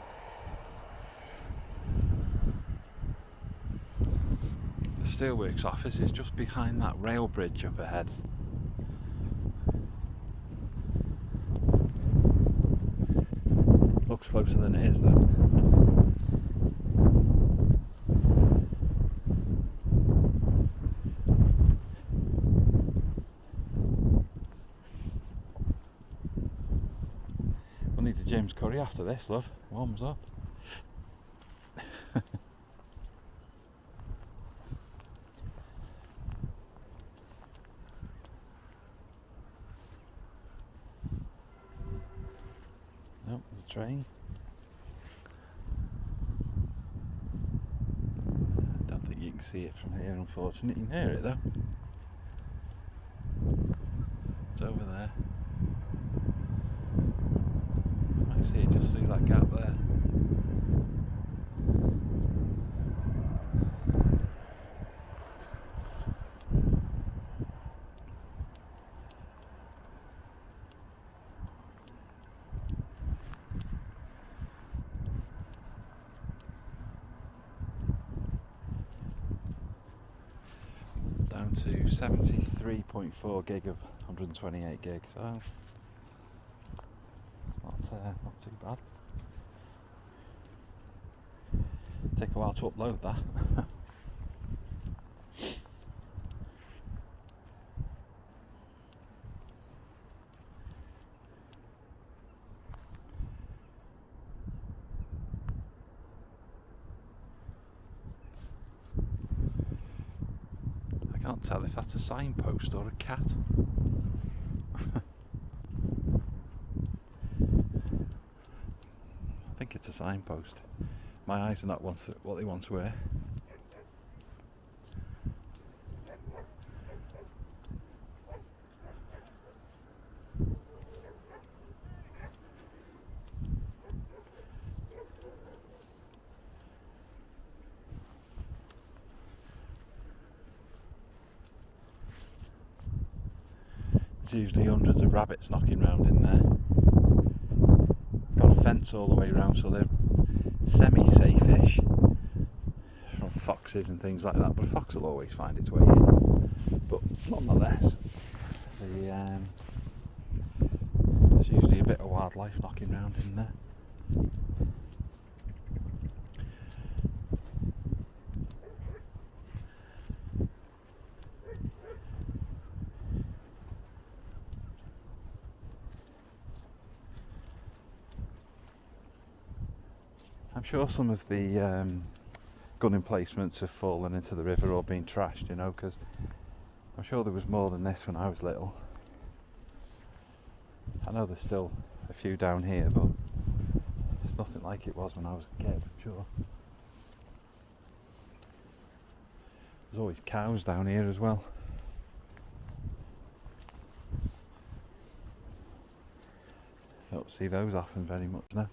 The steelworks office is just behind that rail bridge up ahead. Looks closer than it is though. Need the James Curry after this, love. Warms up. Nope, there's a train. I don't think you can see it from here, unfortunately. You can hear it though. It's over there. I see it just through that gap there. Down to 73.4 gig of 128 gig, so not too bad. Take a while to upload that. Can't tell if that's a signpost or a cat. I think it's a signpost. My eyes are not what they once were. There's usually hundreds of rabbits knocking around in there. It's got a fence all the way around, so they're semi-safe-ish from foxes and things like that, but a fox will always find its way in. But nonetheless, there's usually a bit of wildlife knocking around in there. I'm sure some of the gun emplacements have fallen into the river or been trashed, you know, because I'm sure there was more than this when I was little. I know there's still a few down here, but it's nothing like it was when I was a kid, I'm sure. There's always cows down here as well. Don't see those often very much now.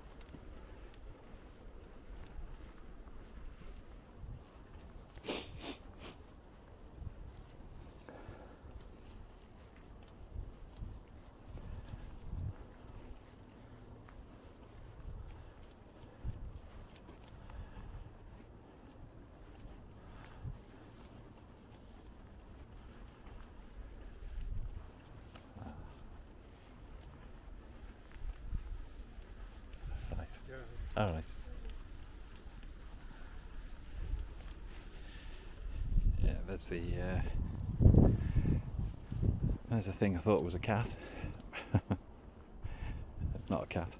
All right. Yeah, there's the thing I thought was a cat. It's not a cat.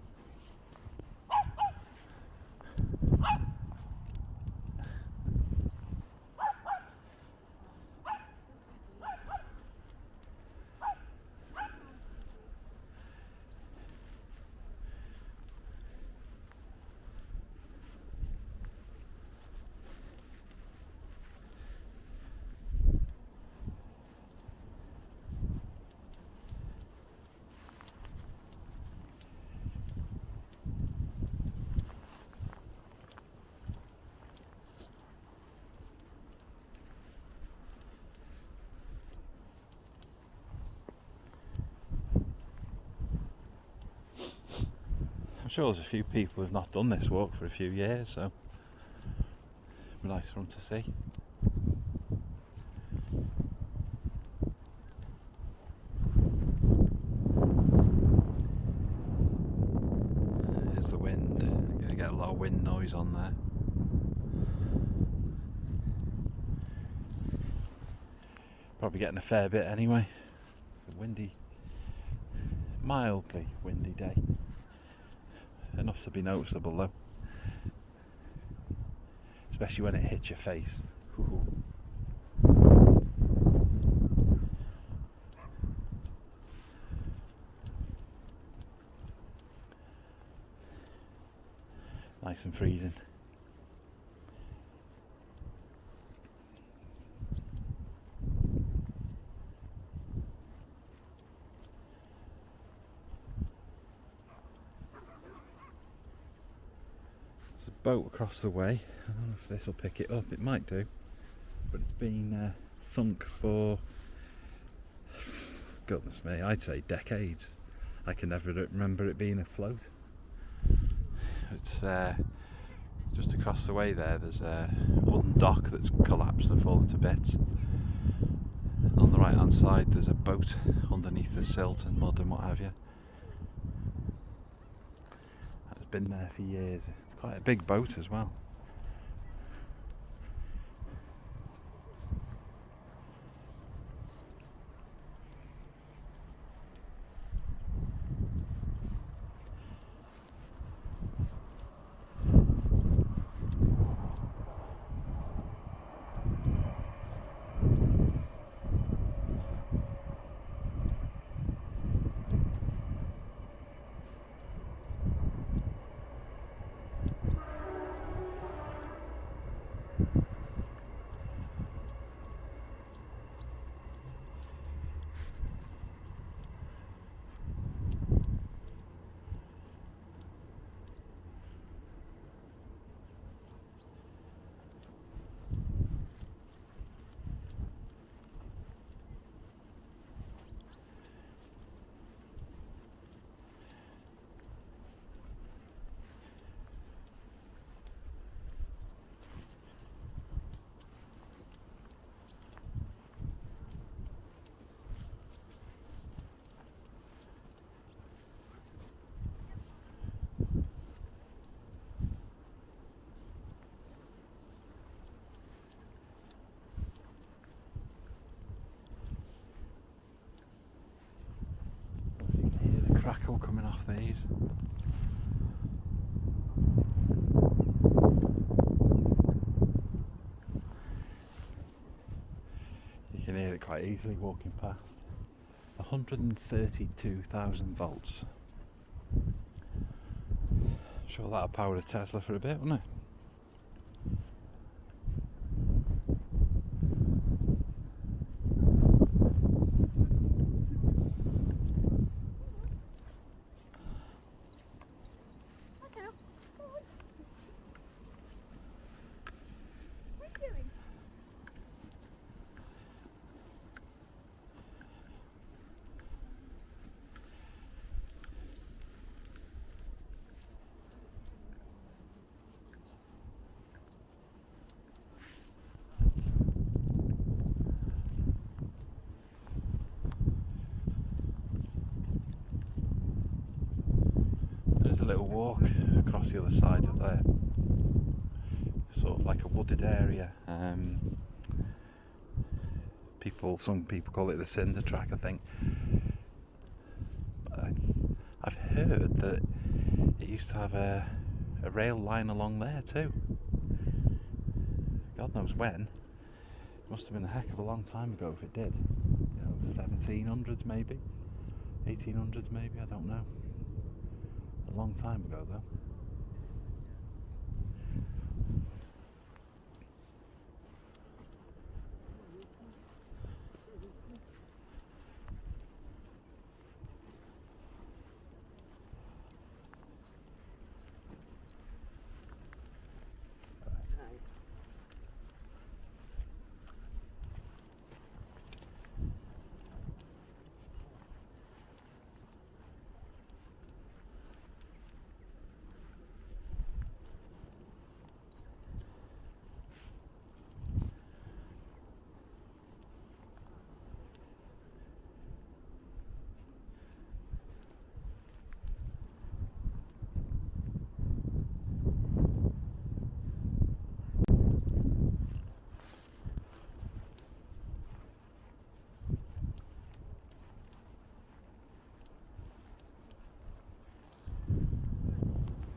I'm sure there's a few people who've not done this walk for a few years, so it'd be nice for them to see. There's the wind. You're going to get a lot of wind noise on there. Probably getting a fair bit anyway. It's a windy, mildly windy day. Enough to be noticeable though, especially when it hits your face. Ooh. Nice and freezing. There's a boat across the way. I don't know if this will pick it up. It might do, but it's been sunk for, goodness me, I'd say decades. I can never remember it being afloat. It's just across the way there. There's a wooden dock that's collapsed and fallen to bits. And on the right hand side there's a boat underneath the silt and mud and what have you. It's been there for years. It's quite a big boat as well. off these. You can hear it quite easily walking past. 132,000 volts. Sure that'll power a Tesla for a bit, wouldn't it? There's a little walk across the other side of there, sort of like a wooded area. Some people call it the cinder track, I think. I've heard that it used to have a rail line along there too. God knows when. It must have been a heck of a long time ago if it did. 1700s maybe, 1800s maybe, I don't know. A long time ago though.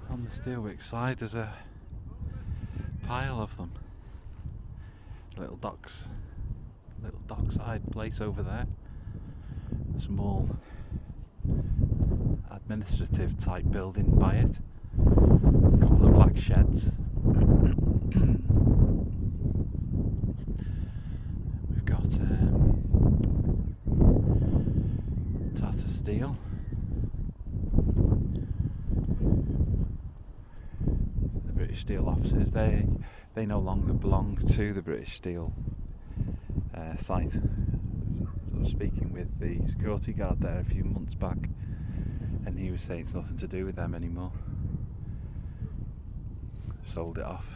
On the steelwork side there's a pile of them. Little dockside place over there. A small administrative type building by it. A couple of black sheds. We've got Tata Steel. British Steel offices, they no longer belong to the British Steel site. I was speaking with the security guard there a few months back and he was saying it's nothing to do with them anymore. Sold it off.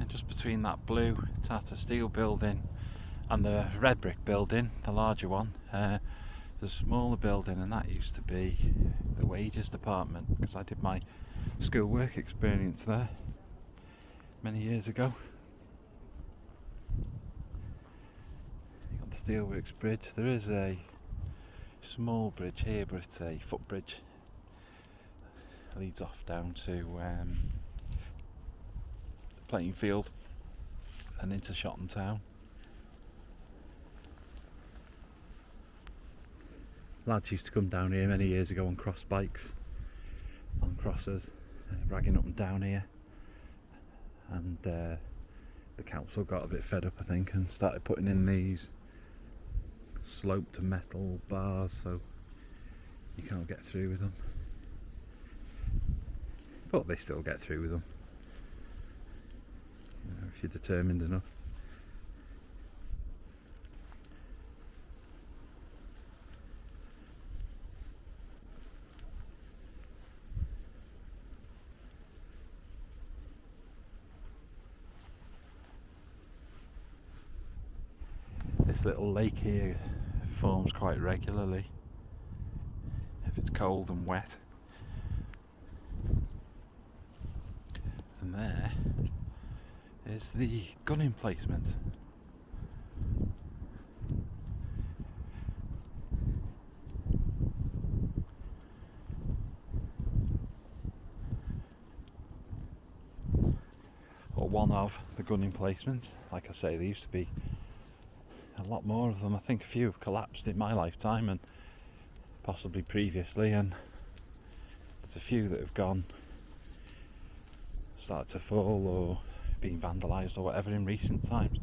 Just between that blue Tata Steel building and the red brick building, the larger one, there's a smaller building, and that used to be the wages department because I did my school work experience there many years ago. You got the Steelworks Bridge. There is a small bridge here, but it's a footbridge. It leads off down to playing field and into Shotton Town. Lads used to come down here many years ago on cross bikes, on crossers, ragging up and down here, and the council got a bit fed up, I think, and started putting in these sloped metal bars so you can't get through with them, but they still get through with them, you know, if you're determined enough. This little lake here forms quite regularly if it's cold and wet. And there is the gun emplacement. Or one of the gun emplacements. Like I say, there used to be a lot more of them. I think a few have collapsed in my lifetime and possibly previously, and there's a few that have started to fall or been vandalised or whatever in recent times.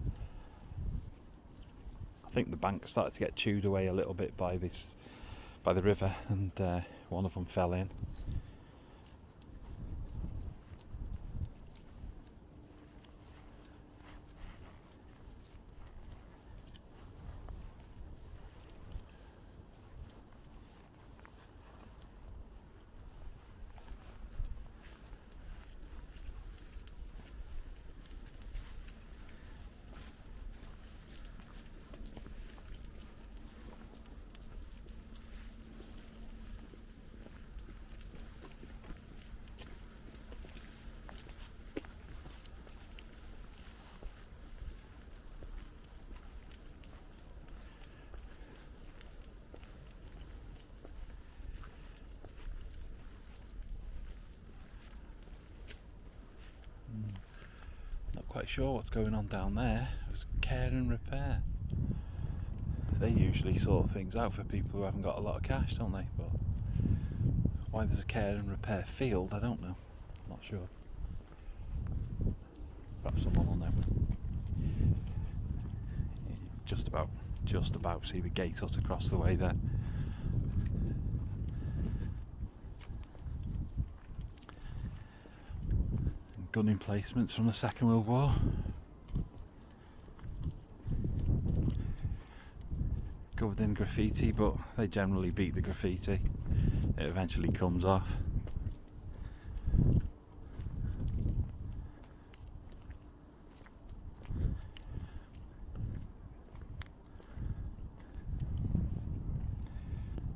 I think the bank started to get chewed away a little bit by the river, and one of them fell in. Not quite sure what's going on down there. It was care and repair. They usually sort things out for people who haven't got a lot of cash, don't they? But why there's a care and repair field, I don't know. I'm not sure. Perhaps someone will know. Just about see the gate hut across the way there. Gun emplacements from the Second World War. Covered in graffiti, but they generally beat the graffiti. It eventually comes off.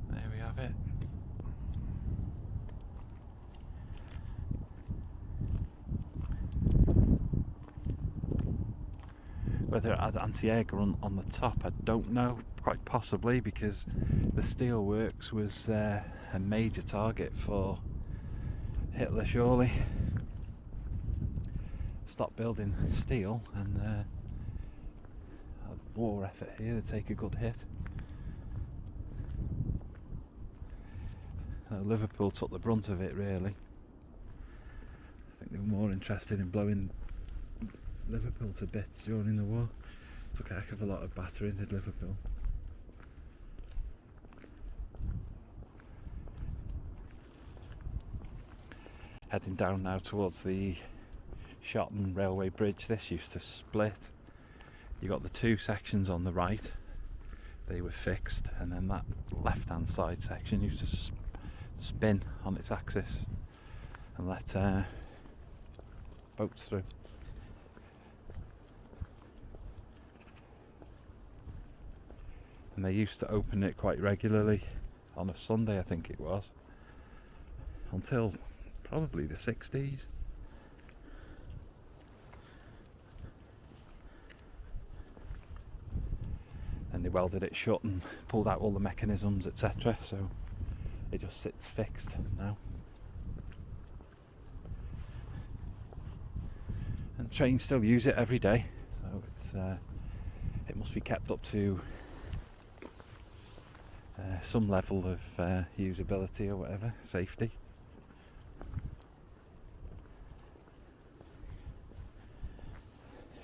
There we have it. Whether it had anti-air on the top, I don't know. Quite possibly, because the steelworks was a major target for Hitler, surely. Stop building steel, and a war effort here to take a good hit. Liverpool took the brunt of it, really. I think they were more interested in blowing Liverpool to bits during the war. Took a heck of a lot of battering, did Liverpool. Heading down now towards the Shotton Railway Bridge. This used to split. You got the two sections on the right, they were fixed, and then that left hand side section used to spin on its axis and let boats through. And they used to open it quite regularly on a Sunday, I think it was, until probably the 60s. And they welded it shut and pulled out all the mechanisms, etc. So it just sits fixed now. And trains still use it every day. So it must be kept up to some level of usability or whatever, safety.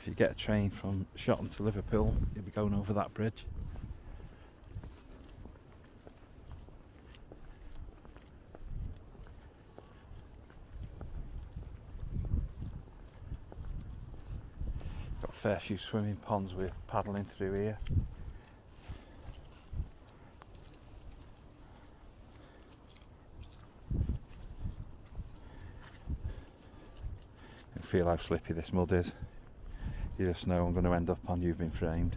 If you get a train from Shotton to Liverpool, you'll be going over that bridge. Got a fair few swimming ponds we're paddling through here. I feel how slippy this mud is. You just know I'm going to end up on You've Been Framed.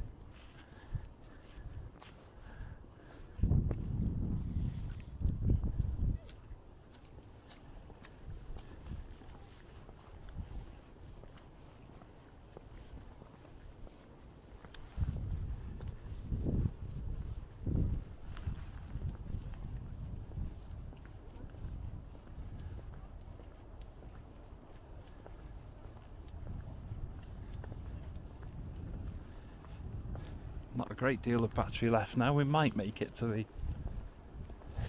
Not a great deal of battery left now. We might make it to the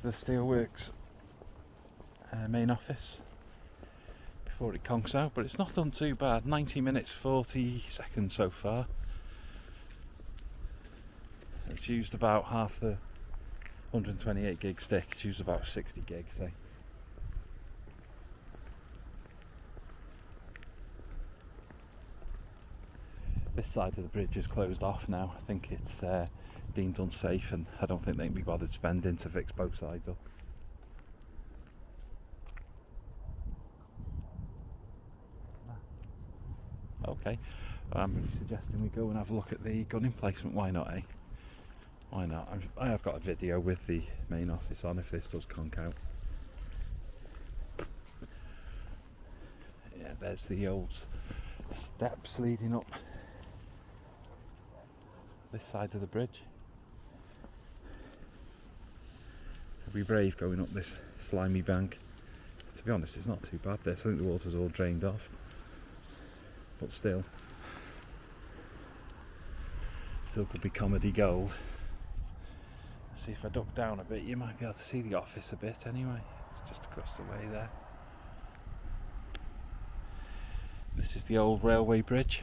steelworks main office before it conks out, but it's not done too bad. 90 minutes 40 seconds so far. It's used about half the 128 gig stick. It's used about 60 gig, say. This side of the bridge is closed off now. I think it's deemed unsafe, and I don't think they can be bothered spending to fix both sides up. Okay, I'm suggesting we go and have a look at the gun emplacement. Why not, eh? Why not? I have got a video with the main office on if this does conk out. Yeah, there's the old steps leading up this side of the bridge. I'll be brave going up this slimy bank. To be honest, it's not too bad this. I think the water's all drained off, but still could be comedy gold. Let's see if I duck down a bit, you might be able to see the office a bit anyway. It's just across the way there. This is the old railway bridge.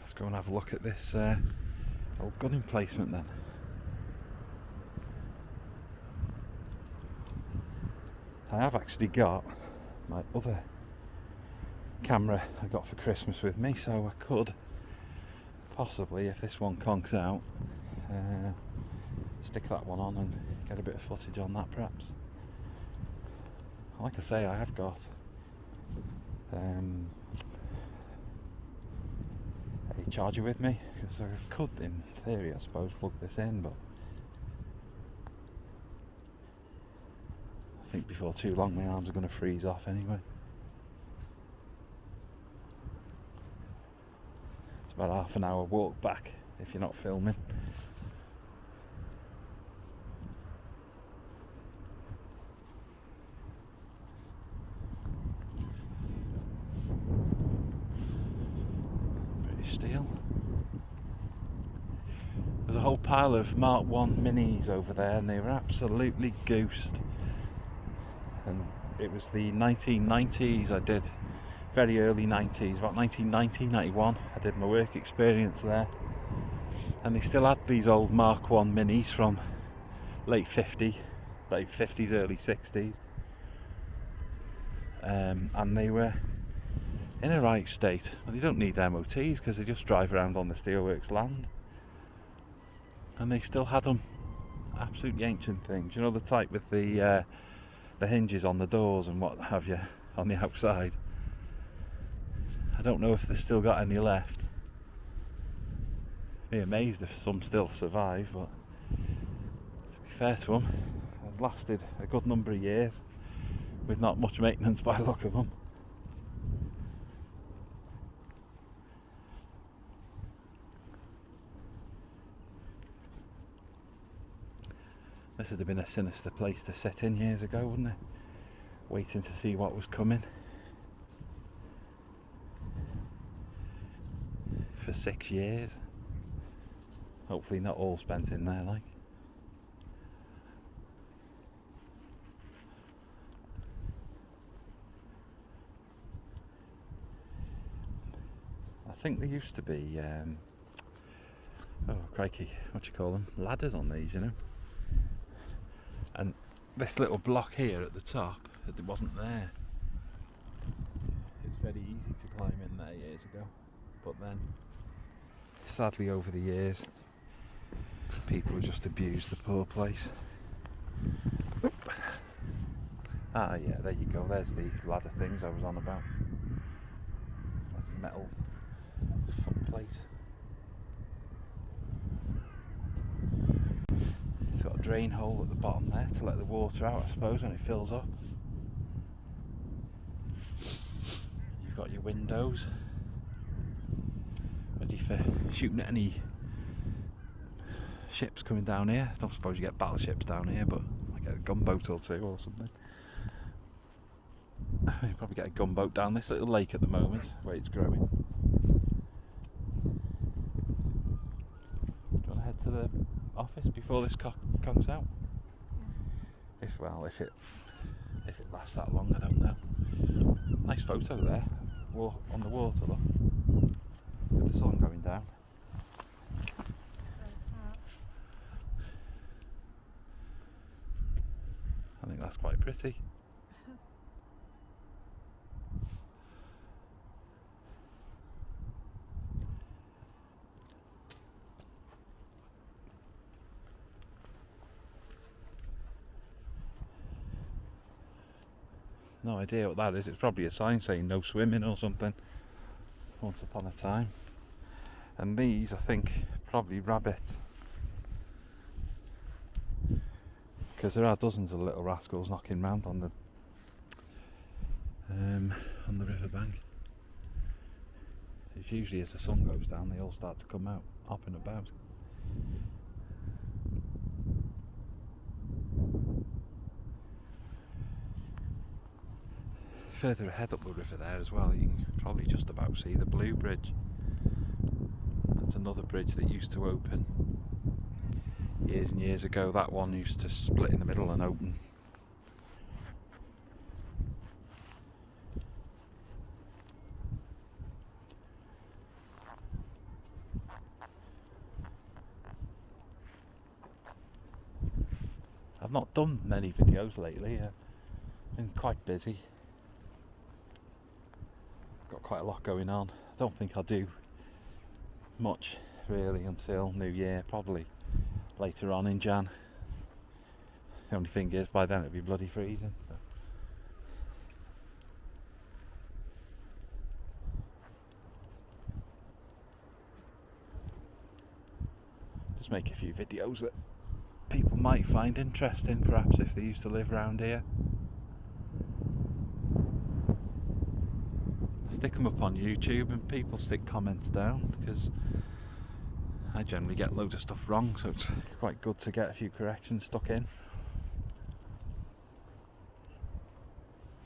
Let's go and have a look at this old gun emplacement then. I have actually got my other camera I got for Christmas with me, so I could possibly, if this one conks out, stick that one on and get a bit of footage on that perhaps. Like I say, I have got a charger with me, because I could, in theory I suppose, plug this in, but I think before too long my arms are going to freeze off anyway. It's about half an hour walk back if you're not filming. British Steel. There's a whole pile of Mark 1 minis over there and they were absolutely goosed. And it was the 1990s I did, very early 90s, about 1990, 91, I did my work experience there. And they still had these old Mark 1 minis from late 50s, early 60s. And they were in a right state. Well, they don't need MOTs because they just drive around on the steelworks land. And they still had them. Absolutely ancient things. You know, the type with the hinges on the doors and what have you on the outside. I don't know if they've still got any left. I'd be amazed if some still survive, but to be fair to them, they've lasted a good number of years with not much maintenance by the look of them. This would have been a sinister place to sit in years ago, wouldn't it? Waiting to see what was coming. For 6 years. Hopefully not all spent in there, like. I think there used to be, oh crikey, what do you call them? Ladders on these, you know. And this little block here at the top, it wasn't there. It's very easy to climb in there years ago, but then sadly over the years people just abused the poor place. Oop. Ah yeah, there you go, there's the ladder things I was on about. Like metal foot plate. It's got a drain hole at the bottom there to let the water out, I suppose, when it fills up. You've got your windows ready for shooting at any ships coming down here. I don't suppose you get battleships down here, but I get a gunboat or two or something. You probably get a gunboat down this little lake at the moment where it's growing. Do you want to head to the office before this comes out? If it lasts that long, I don't know. Nice photo there, on the water, look, with the sun going down. I think that's quite pretty. No idea what that is. It's probably a sign saying no swimming or something. Once upon a time. And these, I think, probably rabbits. Because there are dozens of little rascals knocking round on the riverbank. It's usually as the sun goes down, they all start to come out, hopping about. Further ahead up the river there as well, you can probably just about see the Blue Bridge. That's another bridge that used to open years and years ago. That one used to split in the middle and open. I've not done many videos lately, been quite busy. Got quite a lot going on. I don't think I'll do much really until New Year, probably later on in Jan. The only thing is, by then it'll be bloody freezing. So. Just make a few videos that people might find interesting, perhaps if they used to live around here. Stick them up on YouTube and people stick comments down, because I generally get loads of stuff wrong, so it's quite good to get a few corrections stuck in.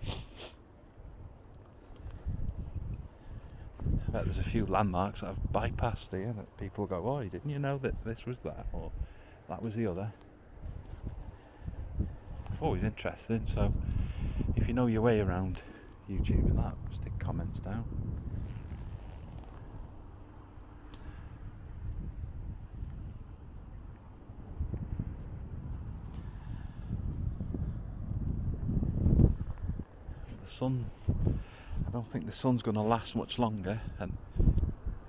I bet there's a few landmarks that I've bypassed here that people go, oh, didn't you know that this was that, or that was the other. It's always interesting, so if you know your way around YouTube and that, stick comments down. The sun, I don't think the sun's going to last much longer, and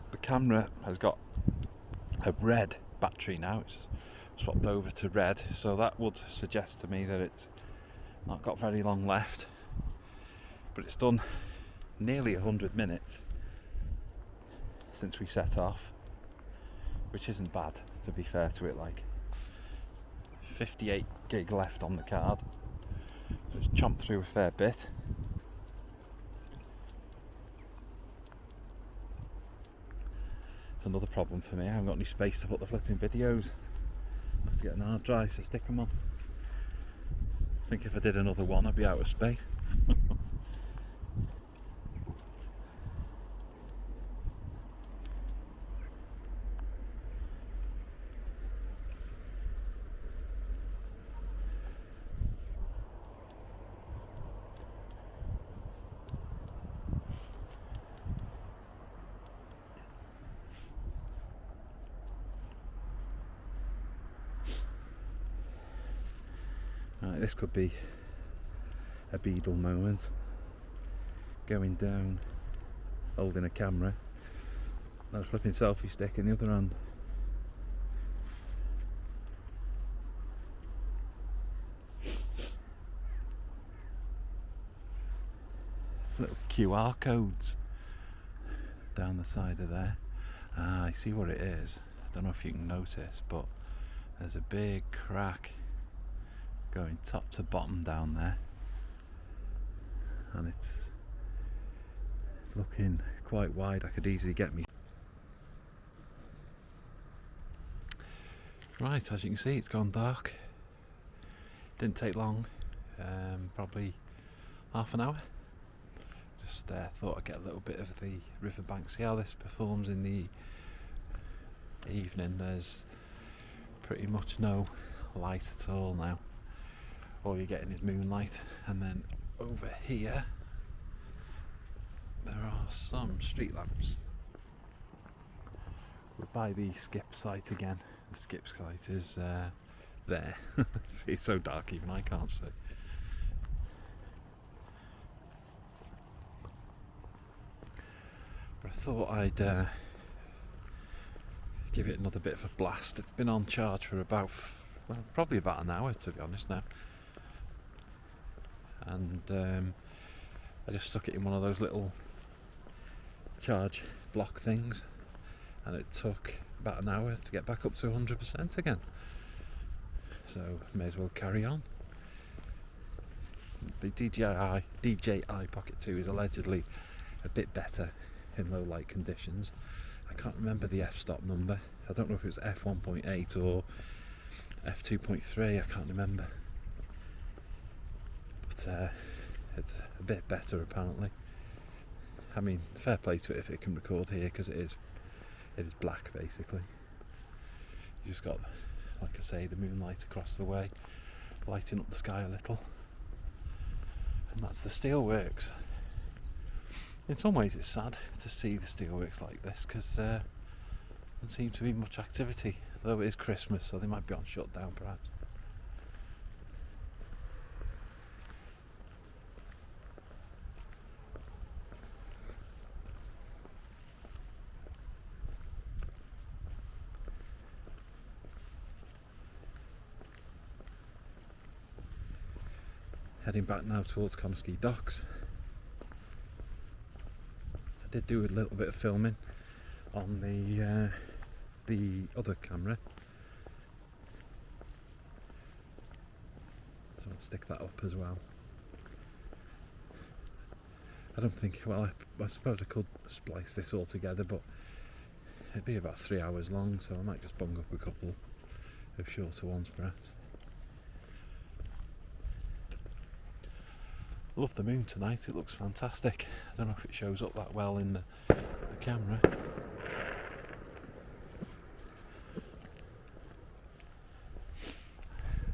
the camera has got a red battery now. It's swapped over to red, so that would suggest to me that it's not got very long left. But it's done nearly 100 minutes since we set off, which isn't bad, to be fair to it. Like 58 gig left on the card, so it's chomped through a fair bit. It's another problem for me. I haven't got any space to put the flipping videos. I have to get an hard drive to stick them on. I think if I did another one I'd be out of space. Right, this could be a Beadle moment. Going down, holding a camera, and a flipping selfie stick in the other hand. Little QR codes down the side of there. Ah, I see what it is. I don't know if you can notice, but there's a big crack going top to bottom down there, and it's looking quite wide. I could easily get me. Right, as you can see, it's gone dark. Didn't take long, probably half an hour. Just thought I'd get a little bit of the Riverbank, see how this performs in the evening. There's pretty much no light at all now. All you're getting is moonlight, and then over here there are some street lamps. We're by the skip site again. The skip site is there. See, it's so dark even I can't see. But I thought I'd give it another bit of a blast. It's been on charge for about, well, probably about an hour to be honest now. And I just stuck it in one of those little charge block things, and it took about an hour to get back up to 100% again. So may as well carry on. The DJI Pocket 2 is allegedly a bit better in low light conditions. I can't remember the f-stop number. I don't know if it was f1.8 or f2.3, I can't remember. But it's a bit better apparently. I mean, fair play to it if it can record here, because it is black basically. You just got, like I say, the moonlight across the way, lighting up the sky a little. And that's the steelworks. In some ways it's sad to see the steelworks like this, because there doesn't seem to be much activity, though it is Christmas, so they might be on shutdown perhaps. Heading back now towards Connah docks. I did do a little bit of filming on the other camera, so I'll stick that up as well. I don't think, well, I suppose I could splice this all together, but it'd be about 3 hours long, so I might just bung up a couple of shorter ones perhaps. I love the moon tonight, it looks fantastic. I don't know if it shows up that well in the camera.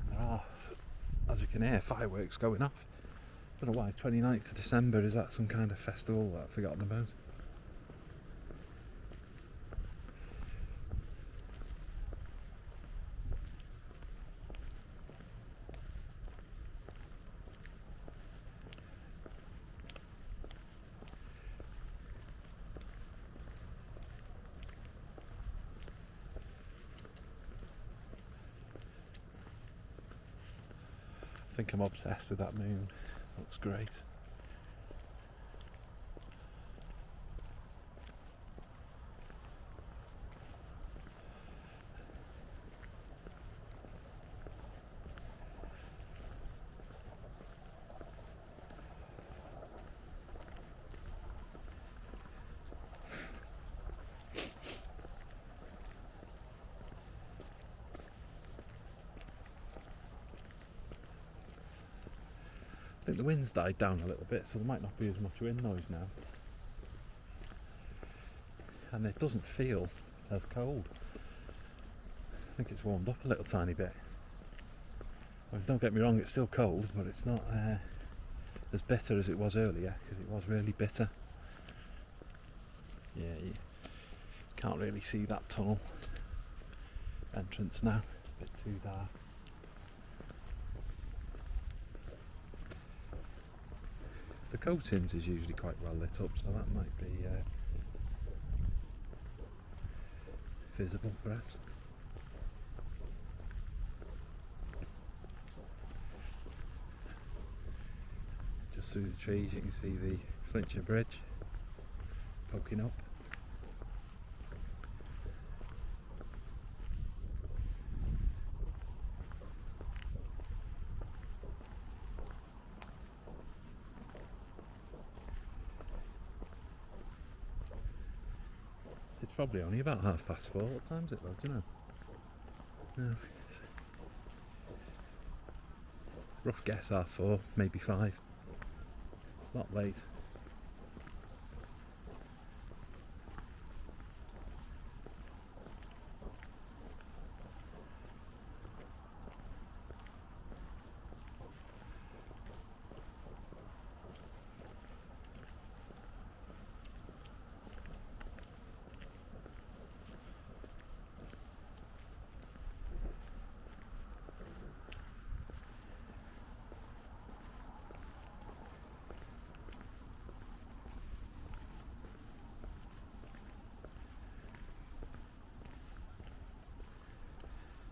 There are, as you can hear, fireworks going off. I don't know why, 29th of December, is that some kind of festival that I've forgotten about? I think I'm obsessed with that moon. Looks great. think the wind's died down a little bit, so there might not be as much wind noise now. And it doesn't feel as cold. I think it's warmed up a little tiny bit. Well, don't get me wrong, it's still cold, but it's not as bitter as it was earlier, because it was really bitter. Yeah, you can't really see that tunnel entrance now, a bit too dark. The coatings is usually quite well lit up, so that might be visible perhaps. Just through the trees you can see the Flintshire Bridge poking up. It's probably only about 4:30. What time's it though, do you know? No. Rough guess 4:30, maybe 5. Not late.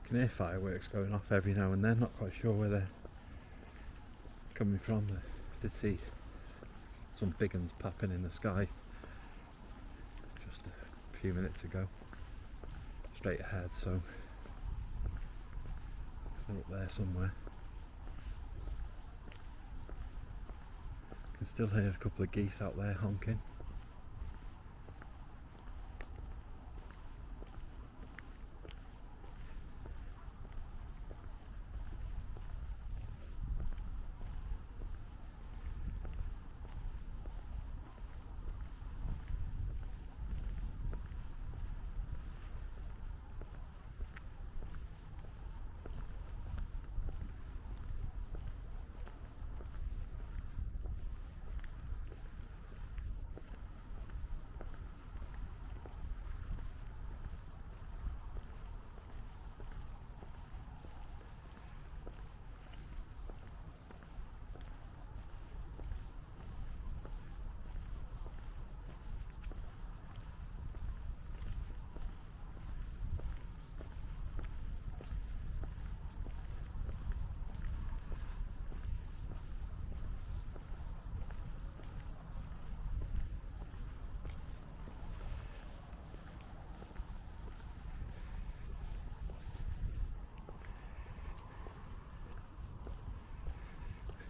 Can hear fireworks going off every now and then, not quite sure where they're coming from. I did see some big ones popping in the sky just a few minutes ago, straight ahead, so they're up there somewhere. Can still hear a couple of geese out there honking.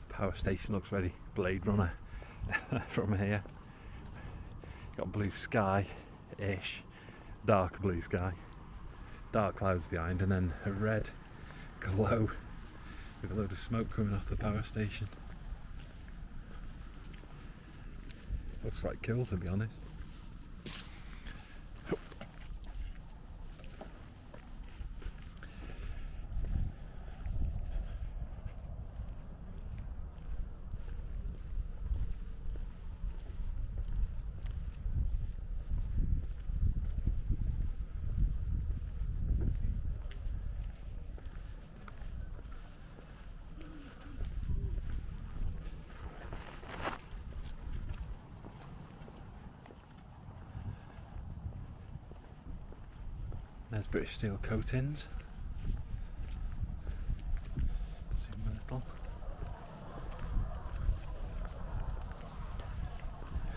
Power station looks very Blade Runner from here. Got blue sky-ish, dark blue sky, dark clouds behind, and then a red glow with a load of smoke coming off the power station. Looks like cool, to be honest. There's British Steel coatings. Zoom a little.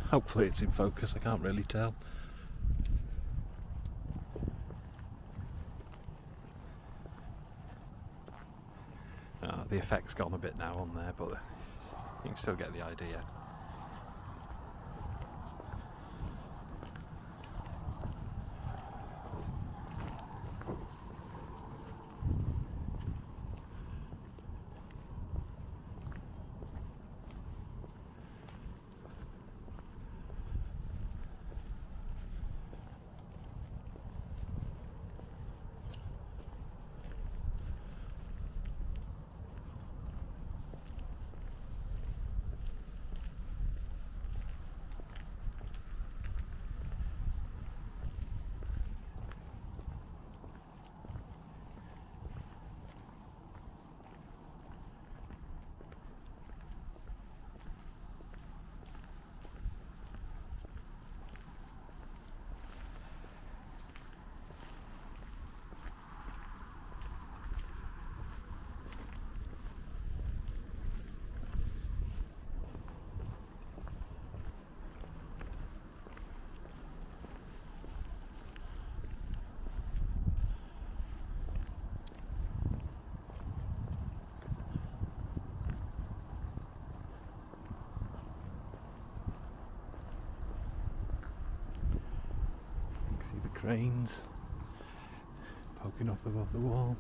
Hopefully it's in focus, I can't really tell. The effect's gone a bit now on there, but you can still get the idea. cranes poking up above the wall.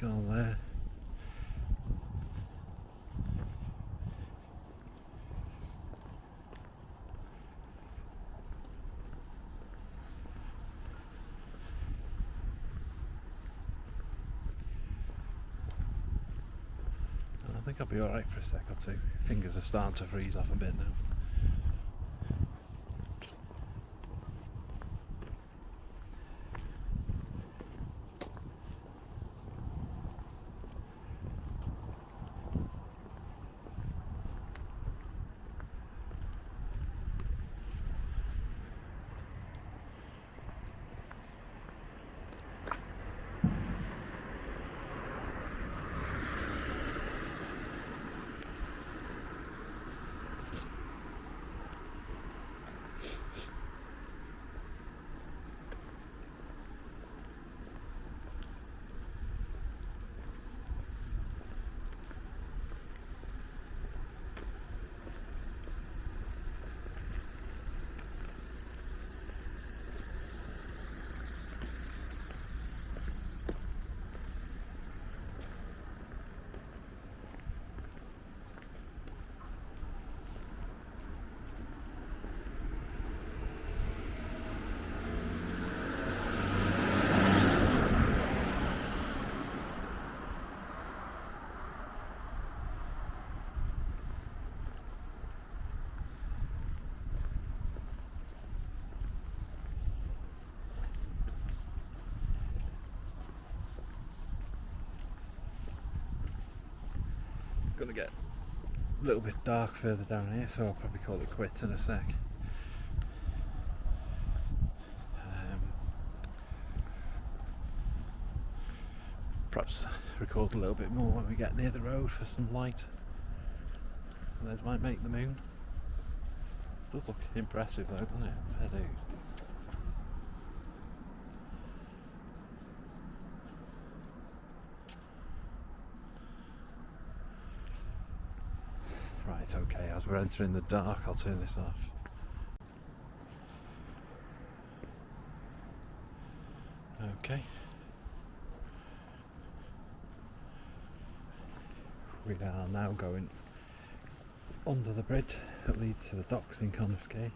All there. I think I'll be alright for a sec or two. Fingers are starting to freeze off a bit now. It's going to get a little bit dark further down here, so I'll probably call it quits in a sec. Perhaps record a little bit more when we get near the road for some light. And there's my mate the moon. Does look impressive though, doesn't it? Fair dues. Right, okay, as we're entering the dark, I'll turn this off. Okay. We are now going under the bridge that leads to the docks in Connah, Quay.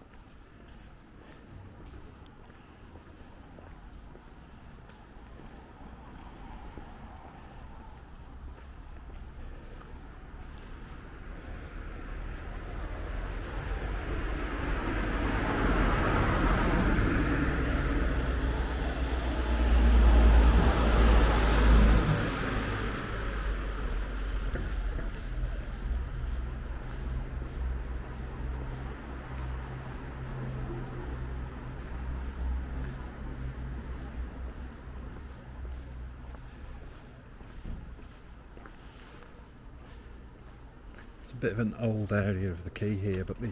A bit of an old area of the quay here, but the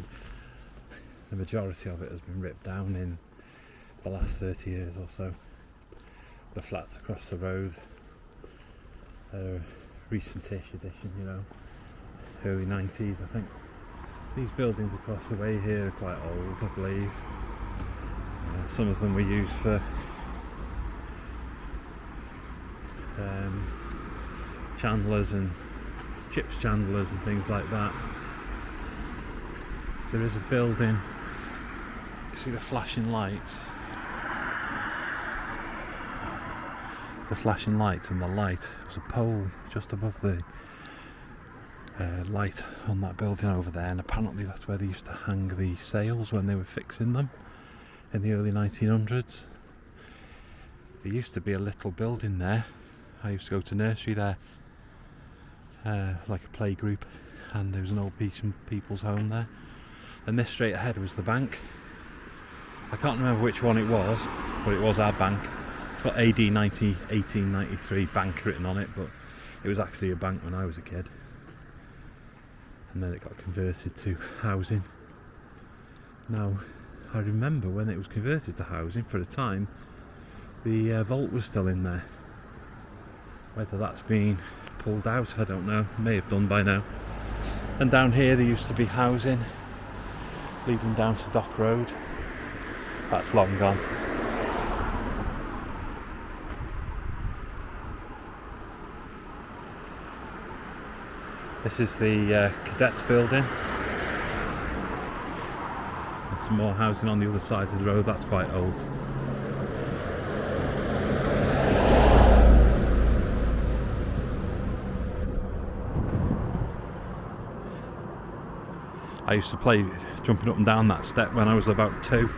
majority of it has been ripped down in the last 30 years or so. The flats across the road are recent-ish addition, you know, early 90s I think. These buildings across the way here are quite old, I believe. Some of them were used for chandlers and chips chandlers and things like that. There is a building. You see the flashing lights? The flashing lights, and the light was a pole just above the light on that building over there, and apparently that's where they used to hang the sails when they were fixing them in the early 1900s. There used to be a little building there. I used to go to nursery there, like a play group, and there was an old people's home there. And this straight ahead was the bank. I can't remember which one it was, but it was our bank. It's got AD 1893 bank written on it, but it was actually a bank when I was a kid. And then it got converted to housing. Now, I remember when it was converted to housing, for a time, the vault was still in there. Whether that's been pulled out, I don't know. May have done by now. And down here there used to be housing leading down to Dock Road. That's long gone. This is the cadets building. There's some more housing on the other side of the road. That's quite old. I used to play jumping up and down that step when I was about 2.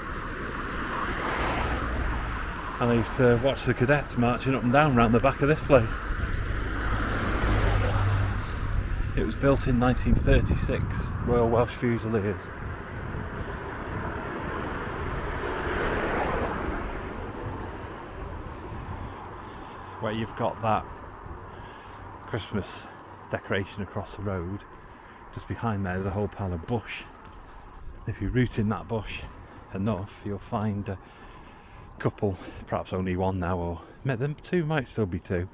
And I used to watch the cadets marching up and down around the back of this place. It was built in 1936, Royal Welsh Fusiliers. Where you've got that Christmas decoration across the road, just behind there is a whole pile of bush. If you root in that bush enough, you'll find a couple, perhaps only one now, or them 2 might still be 2,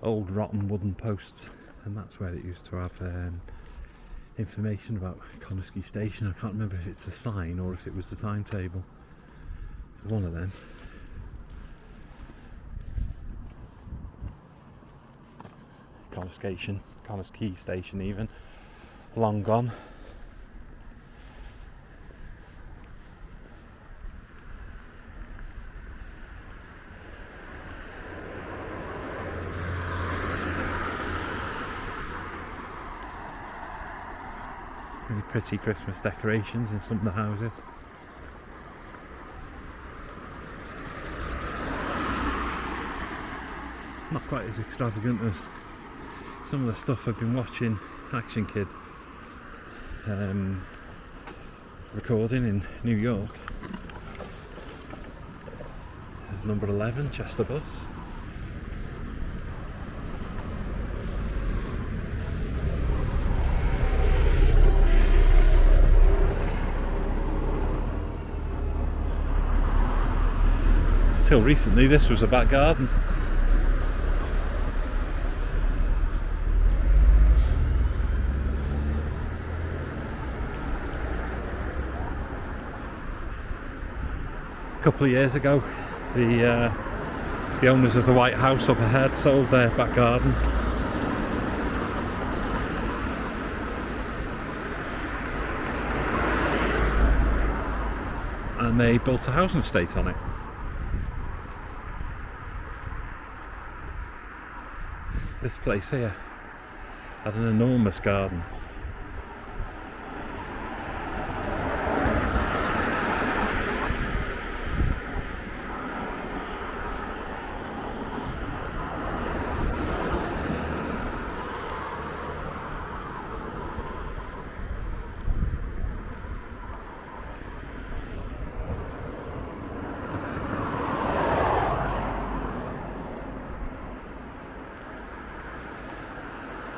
old rotten wooden posts. And that's where it used to have information about Connah station. I can't remember if it's the sign or if it was the timetable. One of them. Connah Quay station even. Long gone. Really pretty Christmas decorations in some of the houses. Not quite as extravagant as some of the stuff I've been watching Action Kid recording in New York. There's number 11, Chester Bus. Till recently this was a back garden. A couple of years ago the owners of the White House up ahead sold their back garden. And they built a housing estate on it. This place here had an enormous garden.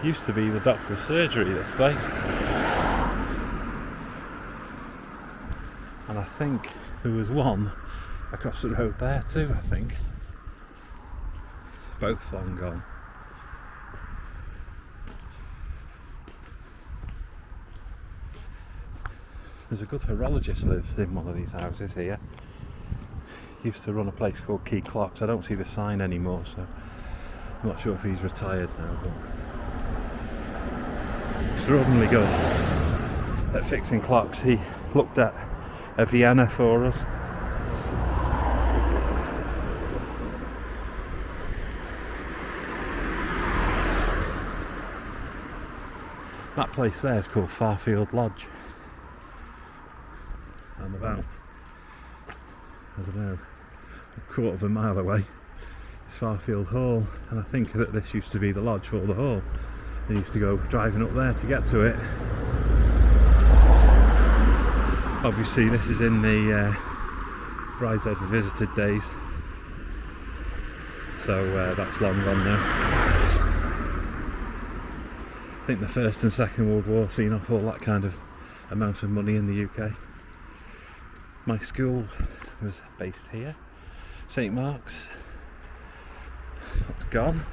Used to be the doctor's surgery, this place. And I think there was one across the road there too, I think. Both long gone. There's a good horologist lives in one of these houses here. Used to run a place called Quay Clocks. I don't see the sign anymore, so I'm not sure if he's retired now, but extraordinarily good at fixing clocks. He looked at a Vienna for us. That place there is called Farfield Lodge. And about, I don't know, a quarter of a mile away is Farfield Hall, and I think that this used to be the lodge for the hall. I used to go driving up there to get to it. Obviously this is in the Brideshead Revisited days, so that's long gone now. I think the First and Second World War seen off all that kind of amount of money in the UK. My school was based here, St Mark's. That's gone,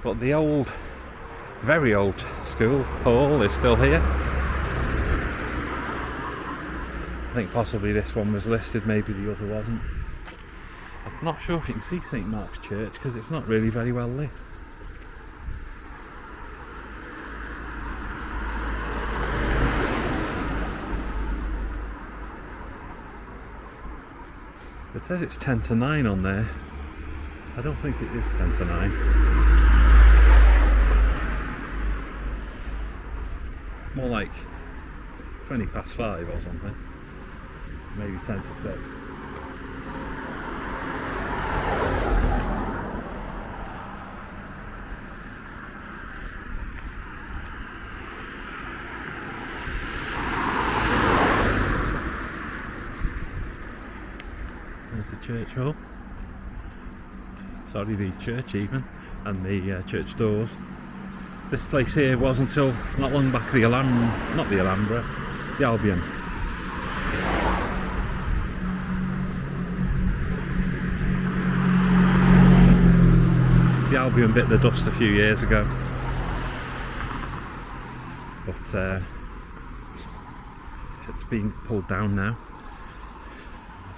but the old, very old school hall is still here. I think possibly this one was listed, maybe the other wasn't. I'm not sure if you can see St Mark's Church because it's not really very well lit. It says it's 10 to 9 on there. I don't think it is 10 to 9. More like 20 past 5 or something. Maybe 10 to 6. There's the church hall. Sorry, the church even, and the church doors. This place here was until not long back the Alhambra, the Albion. The Albion bit the dust a few years ago, but it's been pulled down now.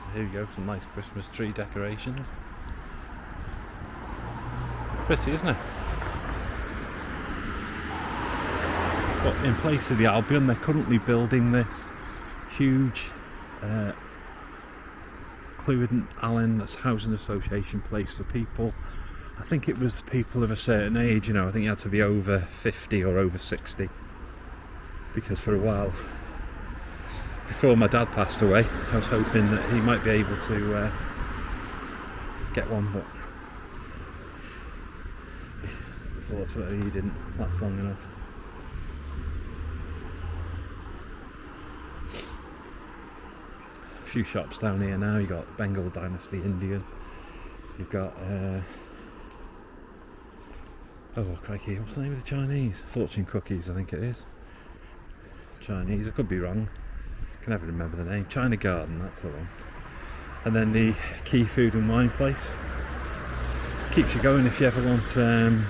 So here we go, some nice Christmas tree decorations. Pretty, isn't it? But in place of the Albion, they're currently building this huge Clwyd Allen's Housing Association place for people. I think it was people of a certain age, you know, I think you had to be over 50 or over 60. Because for a while, before my dad passed away, I was hoping that he might be able to get one, but unfortunately he didn't last long enough. A few shops down here now. You've got Bengal Dynasty Indian, you've got oh crikey, what's the name of the Chinese? Fortune Cookies, I think it is. Chinese, I could be wrong, can never remember the name. China Garden, that's the one. And then the Quay Food and Wine place. Keeps you going if you ever want a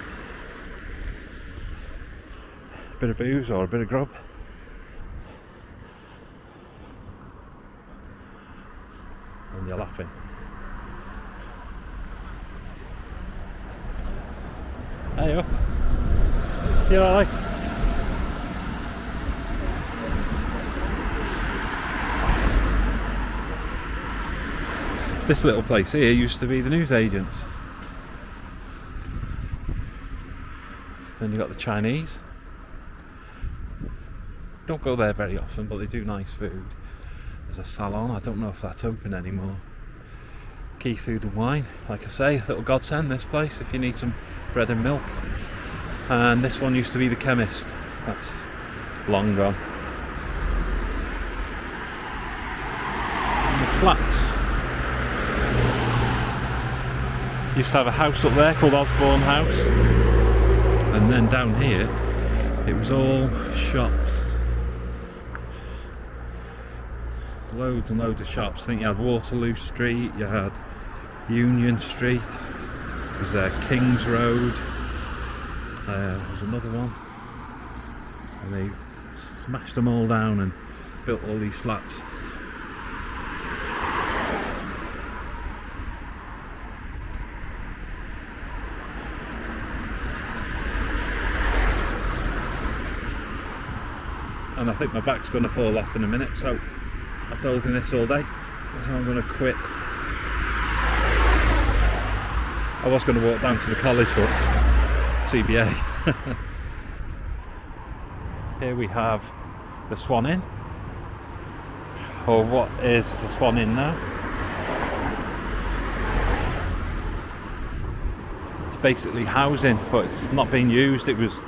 bit of booze or a bit of grub. And you're laughing. Hey up. You alright? This little place here used to be the newsagents. Then you've got the Chinese. Don't go there very often, but they do nice food. There's a salon, I don't know if that's open anymore. Quay Food and Wine, like I say, little godsend this place if you need some bread and milk. And this one used to be the chemist, that's long gone. And the flats. Used to have a house up there called Osborne House. And then down here, it was all shops. Loads and loads of shops. I think you had Waterloo Street, you had Union Street, there was King's Road, there was another one, and they smashed them all down and built all these flats. and I think my back's going to fall off in a minute, so I've told in this all day, so I'm going to quit. I was going to walk down to the college for CBA. Here we have the Swan Inn, or what is the Swan Inn now. It's basically housing, but it's not being used. It was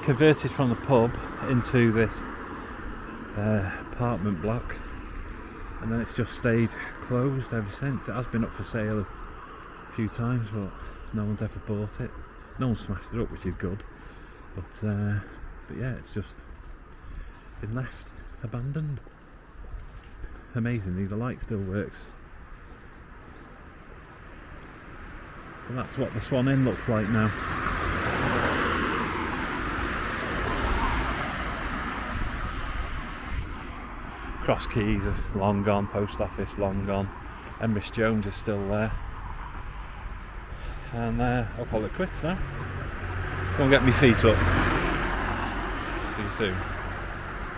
converted from the pub into this apartment block, and then it's just stayed closed ever since. It has been up for sale a few times, but no one's ever bought it. No one smashed it up, which is good, but yeah, it's just been left abandoned. Amazingly, the light still works, and that's what the Swan Inn looks like now. Cross Quays are long gone, post office long gone, Emrys Jones is still there, and I'll call it quits now. Go and get my feet up. See you soon.